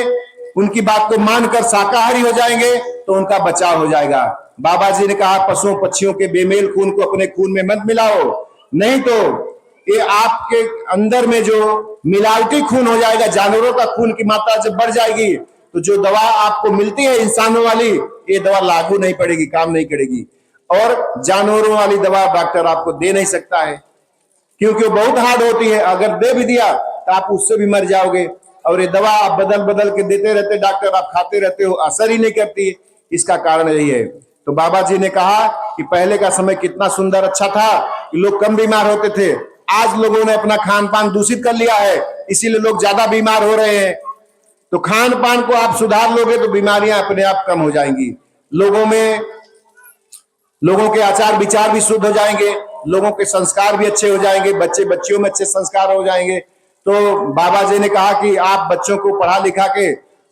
उनकी बात को मानकर शाकाहारी हो जाएंगे तो उनका बचाव हो जाएगा। बाबा जी ने कहा पशुओं पक्षियों के बेमेल खून को अपने खून में मत मिलाओ, नहीं तो ये आपके अंदर में जो मिलावटी खून हो जाएगा, जानवरों का खून की मात्रा जब बढ़ जाएगी तो जो दवा आपको मिलती है इंसानों वाली, ये दवा लागू नहीं पड़ेगी, काम नहीं करेगी। और जानवरों वाली दवा डॉक्टर आपको दे नहीं सकता है, क्योंकि वो बहुत हार्ड होती है। अगर दे भी दिया तो आप उससे भी मर जाओगे। और ये दवा आप बदल बदल के देते रहते डॉक्टर, आप खाते रहते हो, असर ही नहीं करती। इसका कारण यही है। तो बाबा जी ने कहा कि पहले का समय कितना सुंदर अच्छा था, लोग कम बीमार होते थे। आज लोगों ने अपना खान पान दूषित कर लिया है, इसीलिए लोग ज्यादा बीमार हो रहे हैं। तो खान पान को आप सुधार लोगे तो बीमारियां अपने आप कम हो जाएंगी। लोगों के आचार विचार भी शुद्ध हो जाएंगे, लोगों के संस्कार भी अच्छे हो जाएंगे, बच्चे बच्चियों में अच्छे संस्कार हो जाएंगे। तो बाबा जी ने कहा कि आप बच्चों को पढ़ा लिखा के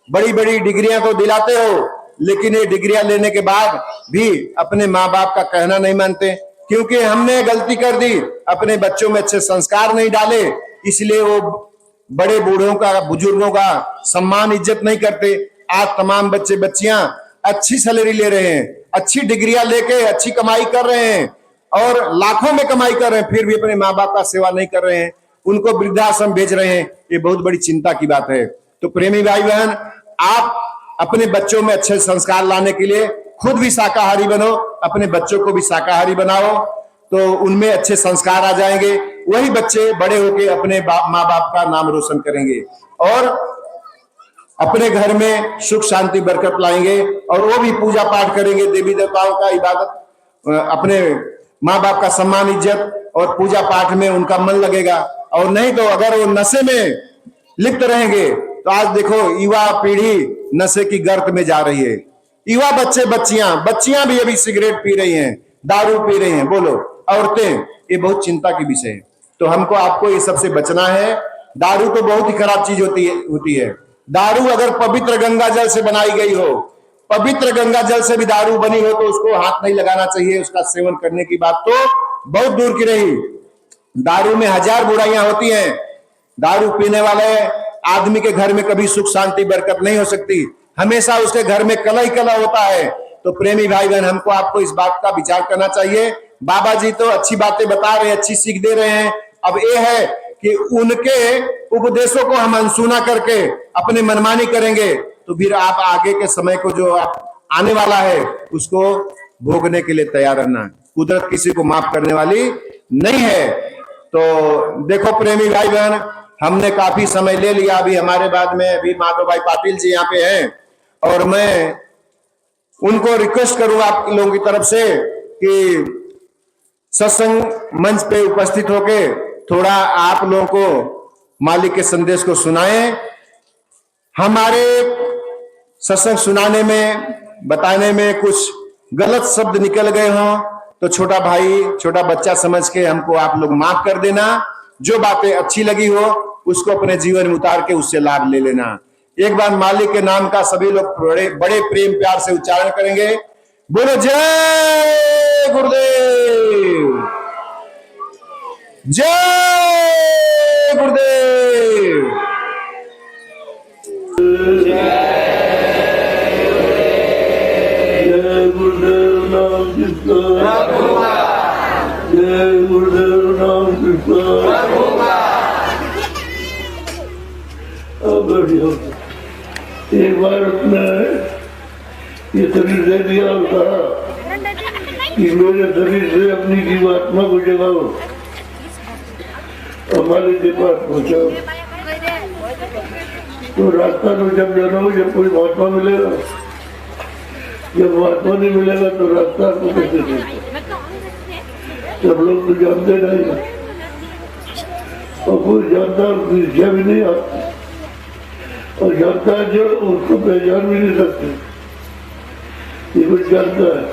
बड़ी बड़ी डिग्रियां तो दिलाते हो, लेकिन ये डिग्रियां लेने के बाद भी अपने माँ बाप का कहना नहीं मानते, क्योंकि हमने गलती कर दी, अपने बच्चों में अच्छे संस्कार नहीं डाले, इसलिए वो बड़े बूढ़ों का, बुजुर्गों का सम्मान इज्जत नहीं करते। आज तमाम बच्चे बच्चियां अच्छी सैलरी ले रहे हैं, अच्छी डिग्रियां लेके अच्छी कमाई कर रहे हैं और लाखों में कमाई कर रहे हैं, फिर भी अपने माँ बाप का सेवा नहीं कर रहे हैं, उनको वृद्धाश्रम भेज रहे हैं। ये बहुत बड़ी चिंता की बात है। तो प्रेमी भाई बहन, आप अपने बच्चों में अच्छे संस्कार लाने के लिए खुद भी शाकाहारी बनो, अपने बच्चों को भी शाकाहारी बनाओ, तो उनमें अच्छे संस्कार आ जाएंगे। वही बच्चे बड़े होकर अपने माँ बाप का नाम रोशन करेंगे और अपने घर में सुख शांति बरकत लाएंगे, और वो भी पूजा पाठ करेंगे, देवी देवताओं का इबादत, अपने माँ बाप का सम्मान इज्जत और पूजा पाठ में उनका मन लगेगा। और नहीं तो अगर वो नशे में लिप्त रहेंगे तो आज देखो युवा पीढ़ी नशे की गर्त में जा रही है। युवा बच्चे बच्चियां भी अभी सिगरेट पी रही हैं, दारू पी रही हैं, बोलो औरतें, ये बहुत चिंता की विषय है। तो हमको आपको ये सबसे बचना है। दारू तो बहुत ही खराब चीज होती है। दारू अगर पवित्र गंगा जल से बनाई गई हो, पवित्र गंगा जल से भी दारू बनी हो, तो उसको हाथ नहीं लगाना चाहिए। उसका सेवन करने की बात तो बहुत दूर की रही। दारू में हजार बुराइयां होती हैं। दारू पीने वाले आदमी के घर में कभी सुख शांति बरकत नहीं हो सकती, हमेशा उसके घर में कलह ही कलह होता है। तो प्रेमी भाई बहन, हमको आपको इस बात का विचार करना चाहिए। बाबा जी तो अच्छी बातें बता रहे हैं, अच्छी सीख दे रहे हैं। अब ये है कि उनके उपदेशों को हम अनसुना करके अपने मनमानी करेंगे तो फिर आप आगे के समय को जो आने वाला है उसको भोगने के लिए तैयार रहना। कुदरत किसी को माफ करने वाली नहीं है। तो देखो प्रेमी भाई बहन, हमने काफी समय ले लिया। अभी हमारे बाद में अभी माधव भाई पाटिल जी यहाँ पे हैं, और मैं उनको रिक्वेस्ट करूंगा आप लोगों की तरफ से कि सत्संग मंच पे उपस्थित होके थोड़ा आप लोगों को मालिक के संदेश को सुनाएं। हमारे सत्संग सुनाने में, बताने में कुछ गलत शब्द निकल गए हों तो छोटा भाई, छोटा बच्चा समझ के हमको आप लोग माफ कर देना। जो बातें अच्छी लगी हो उसको अपने जीवन में उतार के उससे लाभ ले लेना। एक बार मालिक के नाम का सभी लोग बड़े प्रेम प्यार से उच्चारण करेंगे। बोलो जय गुरुदेव, जय गुरुदेव। जय गुरुदेव नाम जिसका, जय गुरुदेव नाम जिसका। अब एक बार अपने ये शरीर दे दिया और कहा कि मेरे शरीर से अपनी जीवात्मा को जगाओ, हमारे के पास पहुंचाओ। तो रास्ता तो जब जानो, जब कोई महात्मा मिलेगा, जब महात्मा नहीं मिलेगा तो रास्ता को कैसे देगा। सब लोग तो जानते नहीं, और कोई जानता उसकी इच्छा भी नहीं आती, और जानता है जो उसको पहचान भी नहीं सकते, ये कुछ जानता है।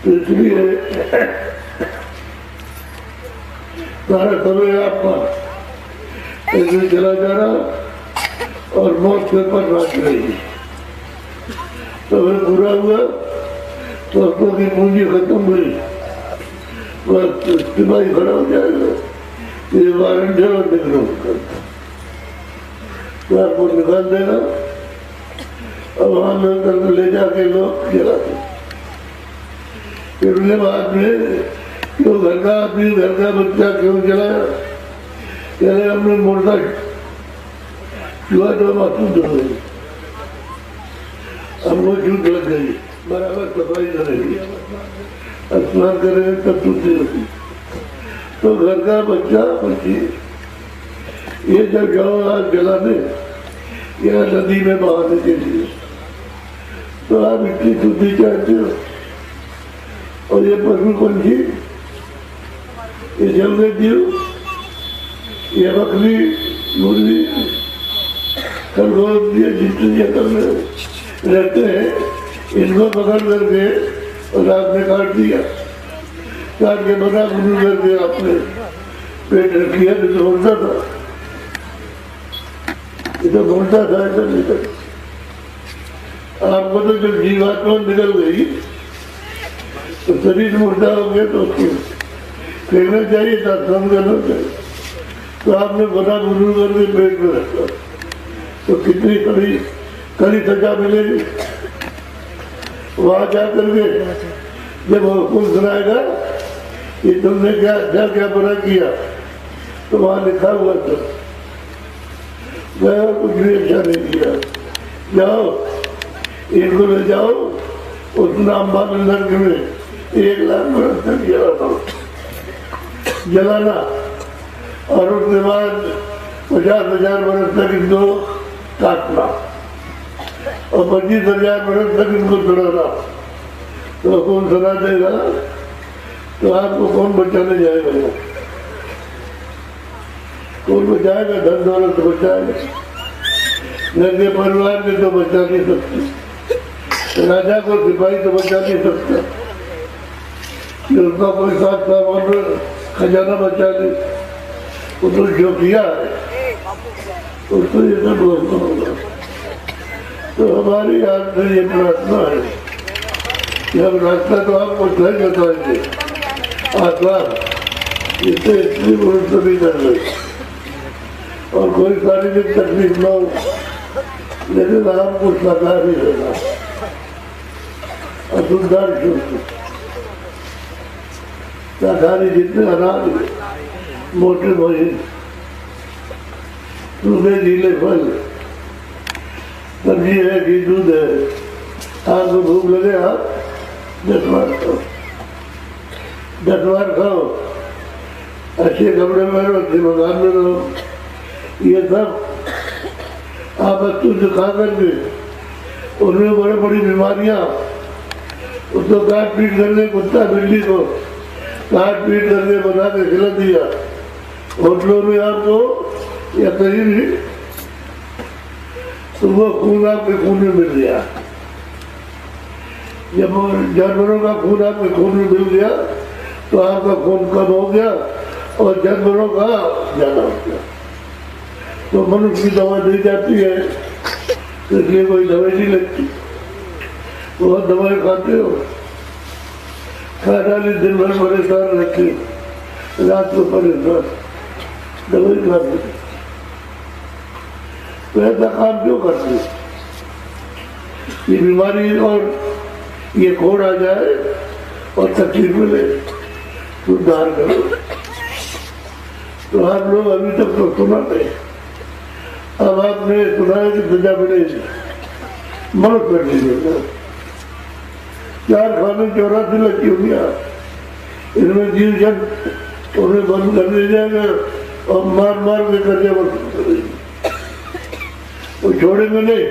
तो इसलिए सारा समय आपका ऐसे चला जा रहा और मौत के ऊपर रात रहेगी। तो अगर पूरा हुआ तो आपको की पूंजी खत्म हुई, बस सिपाही खड़ा हो जाएगा, ये वारंट है और निकलो करता, तो आपको निकाल देगा और वहां में ले जाके लोग जलाते। फिर उसके बाद में क्यों घर का आदमी, घर का बच्चा क्यों जलाया, कह रहे हमने मुर्दा चूहा तो मासूम हो गई, हमको झूठ लग गई, बराबर सफाई करेगी, स्नान करेंगे तब शुद्धि होती। तो घर का बच्चा बच्ची ये जब जाओ आज जलाने या नदी में बहाने के लिए, तो आप इतनी शुद्धि चाहते हो, और ये पशु पंछी, ये जलने दियो, ये बकरी मुर्गी खरगोश ये जितनी जगह में रहते हैं इनको पकड़ करके और आपने काट दिया, काट के बना बुनू करके आपने पेट रख लिया। तो बोलता था, ये तो बोलता था ऐसा निकल। आपको तो जब जीवात्मा निकल गई तो शरीर मुर्दा हो गया तो उसको फेंकना चाहिए था, श्रम करना चाहिए। तो आपने बना बुनू करके पेट में रखा, तो कितनी कड़ी सजा मिलेगी। वहां जाकर के जब हुक्म सुनाएगा कि तुमने क्या क्या क्या बुरा किया, तो वहां लिखा हुआ था मैं कुछ भी अच्छा नहीं किया, जाओ इनको ले जाओ उस नाम नर्क में 1 लाख बरस तक जलाना और उसके बाद 50,000 बरस तक इनको काटना और 25,000 बरस तक इनको छुड़ाना। तो कौन सुना देगा तो आपको कौन बचाने जाएगा? कौन बचाएगा? धन दौलत तो बचाएगा, घर के परिवार में तो बचा नहीं सकते, राजा को सिपाही तो बचा नहीं सकता कि उसका कोई साथ सामान खजाना बचा ले। वो तो जो किया है उसको ये सब भोगना होगा। तो हमारी आज से ये प्रार्थना है कि हम रास्ता तो आपको सही बताएंगे, आसान जिससे इतनी बहुत भी कर ले और कोई शारीरिक तकलीफ न हो, लेकिन आपको सरकार ही रहना असुंदर शुद्ध शाकाहारी जितने अनाज मोटे महीन सूखे गीले फल सब्जी है घी दूध है, आपको भूख लगे आप 10 बार खाओ, 10 बार खाओ, अच्छे कपड़े में रहो, अच्छे मकान में रहो। ये सब आप अच्छे खा करके उनमें बड़ी बड़ी बीमारियां उसको काट पीट करके कुत्ता बिल्ली को काट पीट करके बना के खिला दिया, होटलों में आपको या कहीं भी तो वो खून आपके खून में मिल गया। जब जानवरों का खून आपके खून में मिल गया तो आपका खून कम हो गया और जानवरों का ज्यादा हो गया। तो मनुष्य की दवा दी जाती है, इसलिए कोई दवाई नहीं लगती। बहुत दवाई खाते हो, खा डाली, दिन भर परेशान रहती, रात को परेशान, दवाई खाते तो ऐसा काम क्यों करते? ये बीमारी और ये खोड़ आ जाए और तकलीफ मिले तो उद्धार करो। तो आप लोग अभी तक तो सुनाते, अब आपने सुना है कि सजा मिलेगी, मौत कर दीजिएगा। 4 खाने 84 लगी होगी, इसमें जीव जब उन्हें बंद कर दिया जाएगा और मार मार के कर्जा वसूल करेंगे। वो छोड़ेंगे नहीं,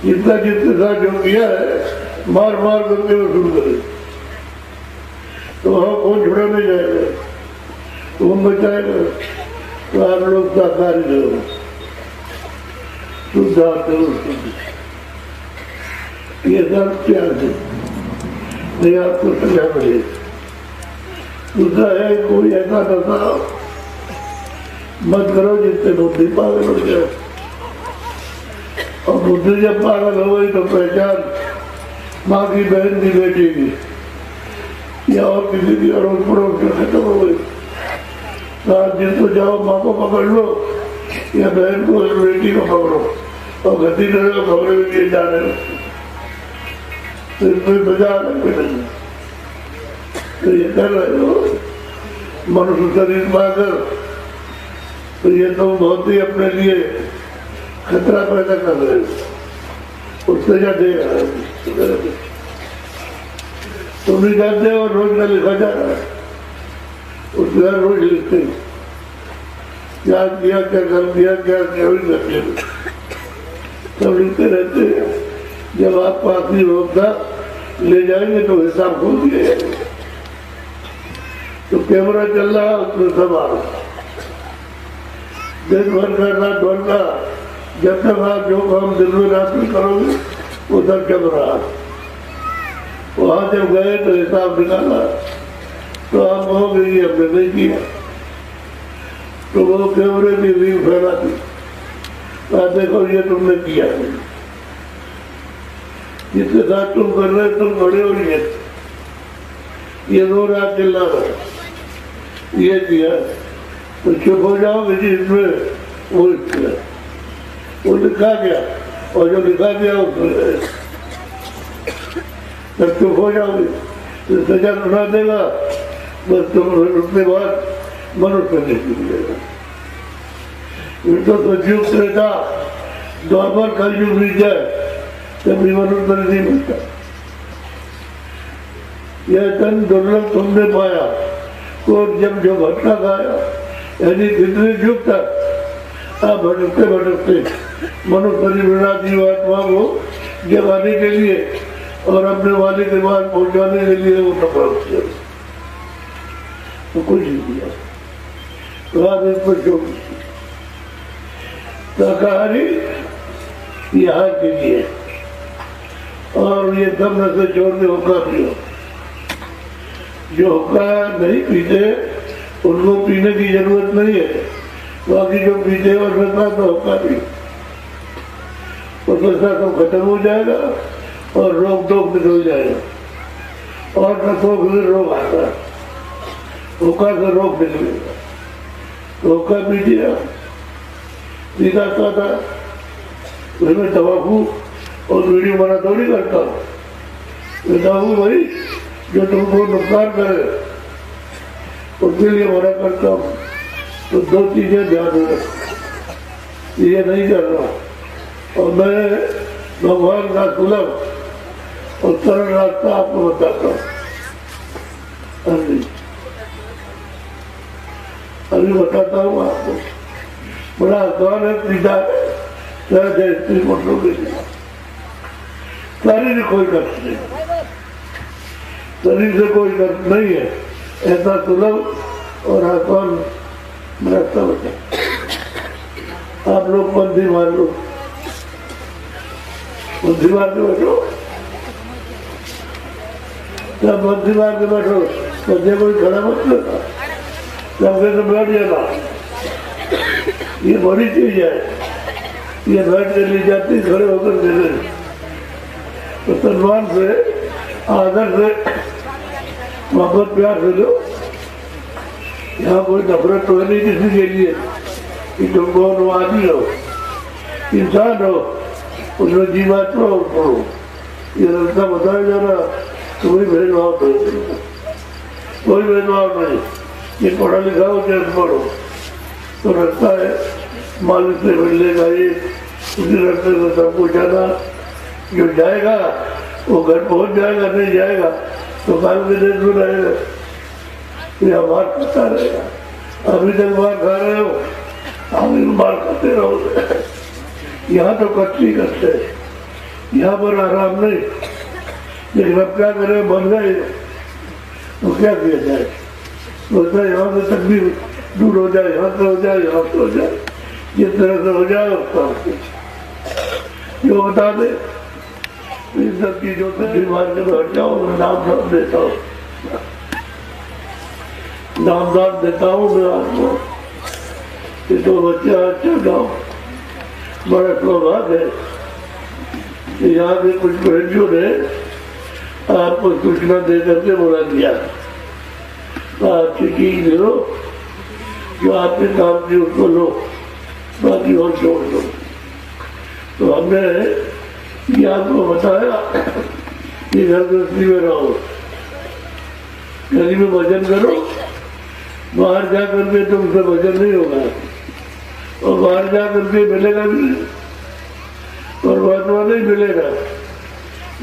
जितना जिसके साथ जो किया है मार मार करके वसूल करेंगे। तो वहाँ कौन छोड़ा नहीं जाएगा, कौन बचाएगा? तो आप लोग शाकाहारी रहो, शुद्ध ये सब त्याग दे, नहीं आपको सजा मिले। दूसरा है कोई ऐसा नशा मत करो जिससे बुद्धि पागल हो जाए, और बुद्धि जब पागल हो गई तो पहचान माँ की, बहन की, बेटी की या और किसी की अड़ोस पड़ोस में खत्म हो गई। तो जिसको जाओ माँ को पकड़ लो या बहन को या बेटी को पकड़ो और गति करो, खबरें भी दिए जा रहे हो, तो इसमें सजा नहीं। तो ये कर रहे हो मनुष्य शरीर पाकर, तो ये तो बहुत ही अपने लिए खतरा पैदा कर रहे हो, उससे क्या देगा? तुम भी जानते हो रोज का लिखा जा रहा है, उसके बाद रोज लिखते क्या किया, क्या कर दिया, क्या क्या सब लिखते रहते हैं। जब आपको आखिरी होगा ले जाएंगे तो हिसाब खोल दिया जाएगा। तो कैमरा चल रहा है, उसमें सब आ रहा, दिन भर का रात भर का जब तक आप जो काम दिल में रात में करोगे उधर चल रहा। वहां जब गए तो हिसाब निकाला तो आप कहोगे ये हमने नहीं किया, तो वो कैमरे की रील फैला दी, देखो ये तुमने किया नहीं, जिसके साथ तुम कर रहे तुम बड़े हो रही है, ये रो रहा चिल्ला रहा ये किया, तो चुप हो जाओगे जी इसमें वो किया, वो लिखा गया और जो लिखा गया उसमें तब चुप हो जाओगे तो सजा सुना देगा, बस तुम उसके बाद मनुष्य नहीं मिलेगा। तो सतयुग त्रेता द्वापर कलयुग बीत जाए तभी मनुष्य नहीं मिलता। यह तन दुर्लभ तुमने पाया तो जब जो घटना गाया, यानी कितने युग तक आप भटकते भटकते मनुष्य बना जीवात्मा को जगाने के लिए और अपने वाले के बाद पहुंचाने के लिए वो तपस्या किया, तो कुछ नहीं किया। तो आज इस पर जो शाकाहारी यहाँ के लिए और ये सब नशे छोड़ के हुक्का पियो। जो हुक्का नहीं पीते उनको पीने की जरूरत नहीं है, बाकी जो पीते और नशा तो हुक्का पियो, तो नशा तो खत्म हो जाएगा और रोग टोक निकल जाएगा और नशों से रोग आता है, हुक्का से रोग निकलेगा। तो हुक्का पीजिए सीधा साधा, उसमें तंबाकू और वीडियो मना थोड़ी करता हूँ, तंबाकू भाई जो तुमको नुकसान करे उसके लिए मना करता हूँ। तो दो चीजें ध्यान रखो, ये नहीं कर रहा और मैं भगवान का सुलभ और सरल रास्ता आपको बताता हूँ। अभी बताता हूँ आपको, बड़ा आसान है, सीधा है, सहज है स्त्री पुरुषों के लिए। शारीरिक कोई कष्ट नहीं, शरीर से कोई कष्ट नहीं है, ऐसा सुलभ और आसान रास्ता बता। आप लोग पंथी मार लो, पंथी मार के बैठो, जब पंथी मार के बैठो पंथी कोई खड़ा मत करता, सबके तो बैठ जाना। ये बड़ी चीज है, ये बैठ के ली जाती, खड़े होकर दे रहे, तो सम्मान से आदर से मोहब्बत प्यार से लो। यहाँ कोई नफरत तो नहीं किसी के लिए कि तुम कौन आदमी हो, इंसान हो, उसमें जीवात्मा हो, ये रास्ता बताया जा रहा, कोई भेदभाव नहीं, कोई भेदभाव नहीं। ये पढ़ा लिखा हो चाहे पढ़ो, तो रास्ता है, मालिक से मिलने का ये, उसी रास्ते से सबको जाना। जो जाएगा वो घर पहुंच जाएगा, नहीं जाएगा तो काल के देश में रहेगा, या मार खाता रहेगा। अभी तक मार खा रहे हो, आगे मार खाते रहोगे। यहाँ तो कच्ची कष्ट है, यहाँ पर आराम नहीं, लेकिन अब क्या करें, बन गए तो क्या किया जाए, सोचता यहाँ से तकलीफ दूर हो जाए, यहाँ से हो जाए, यहाँ से हो जाए, जिस तरह से हो जाए उसका जो बता दे। इन सब चीजों से बीमार के बैठ जाओ, मैं नाम दान देता हूँ, नाम दान देता हूँ मैं आपको। ये दो बच्चे अच्छा गाँव, बड़ा सौभाग्य है। यहाँ के कुछ बहनों ने आपको सूचना दे करके बोला दिया, आप चीज लो, जो आपके काम की उसको लो, बाकी और छोड़ दो। तो हमने ये आपको बताया कि घर गृहस्थी में रहो, गली में भजन करो, बाहर जा करके तुमसे भजन नहीं होगा और बाहर जा करके मिलेगा भी और परमात्मा नहीं मिलेगा,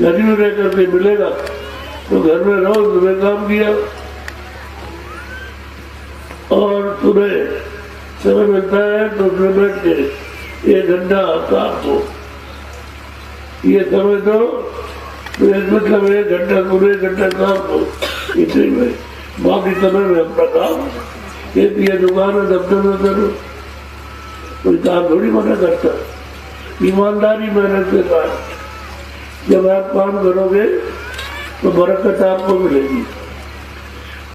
गली में रह करके मिलेगा। तो घर में रहो, तुम्हें काम किया और तुम्हें समय मिलता है तो उसमें बैठ के 1 घंटा काम को ये समय दो, मतलब 1 घंटा पूरे 1 घंटा काम को, इसी में बाकी समय में अपना काम, ये दुकान है दफ्तर में करो, कोई काम थोड़ी मना करता। ईमानदारी मेहनत के साथ जब आप काम करोगे तो बरकत आपको मिलेगी।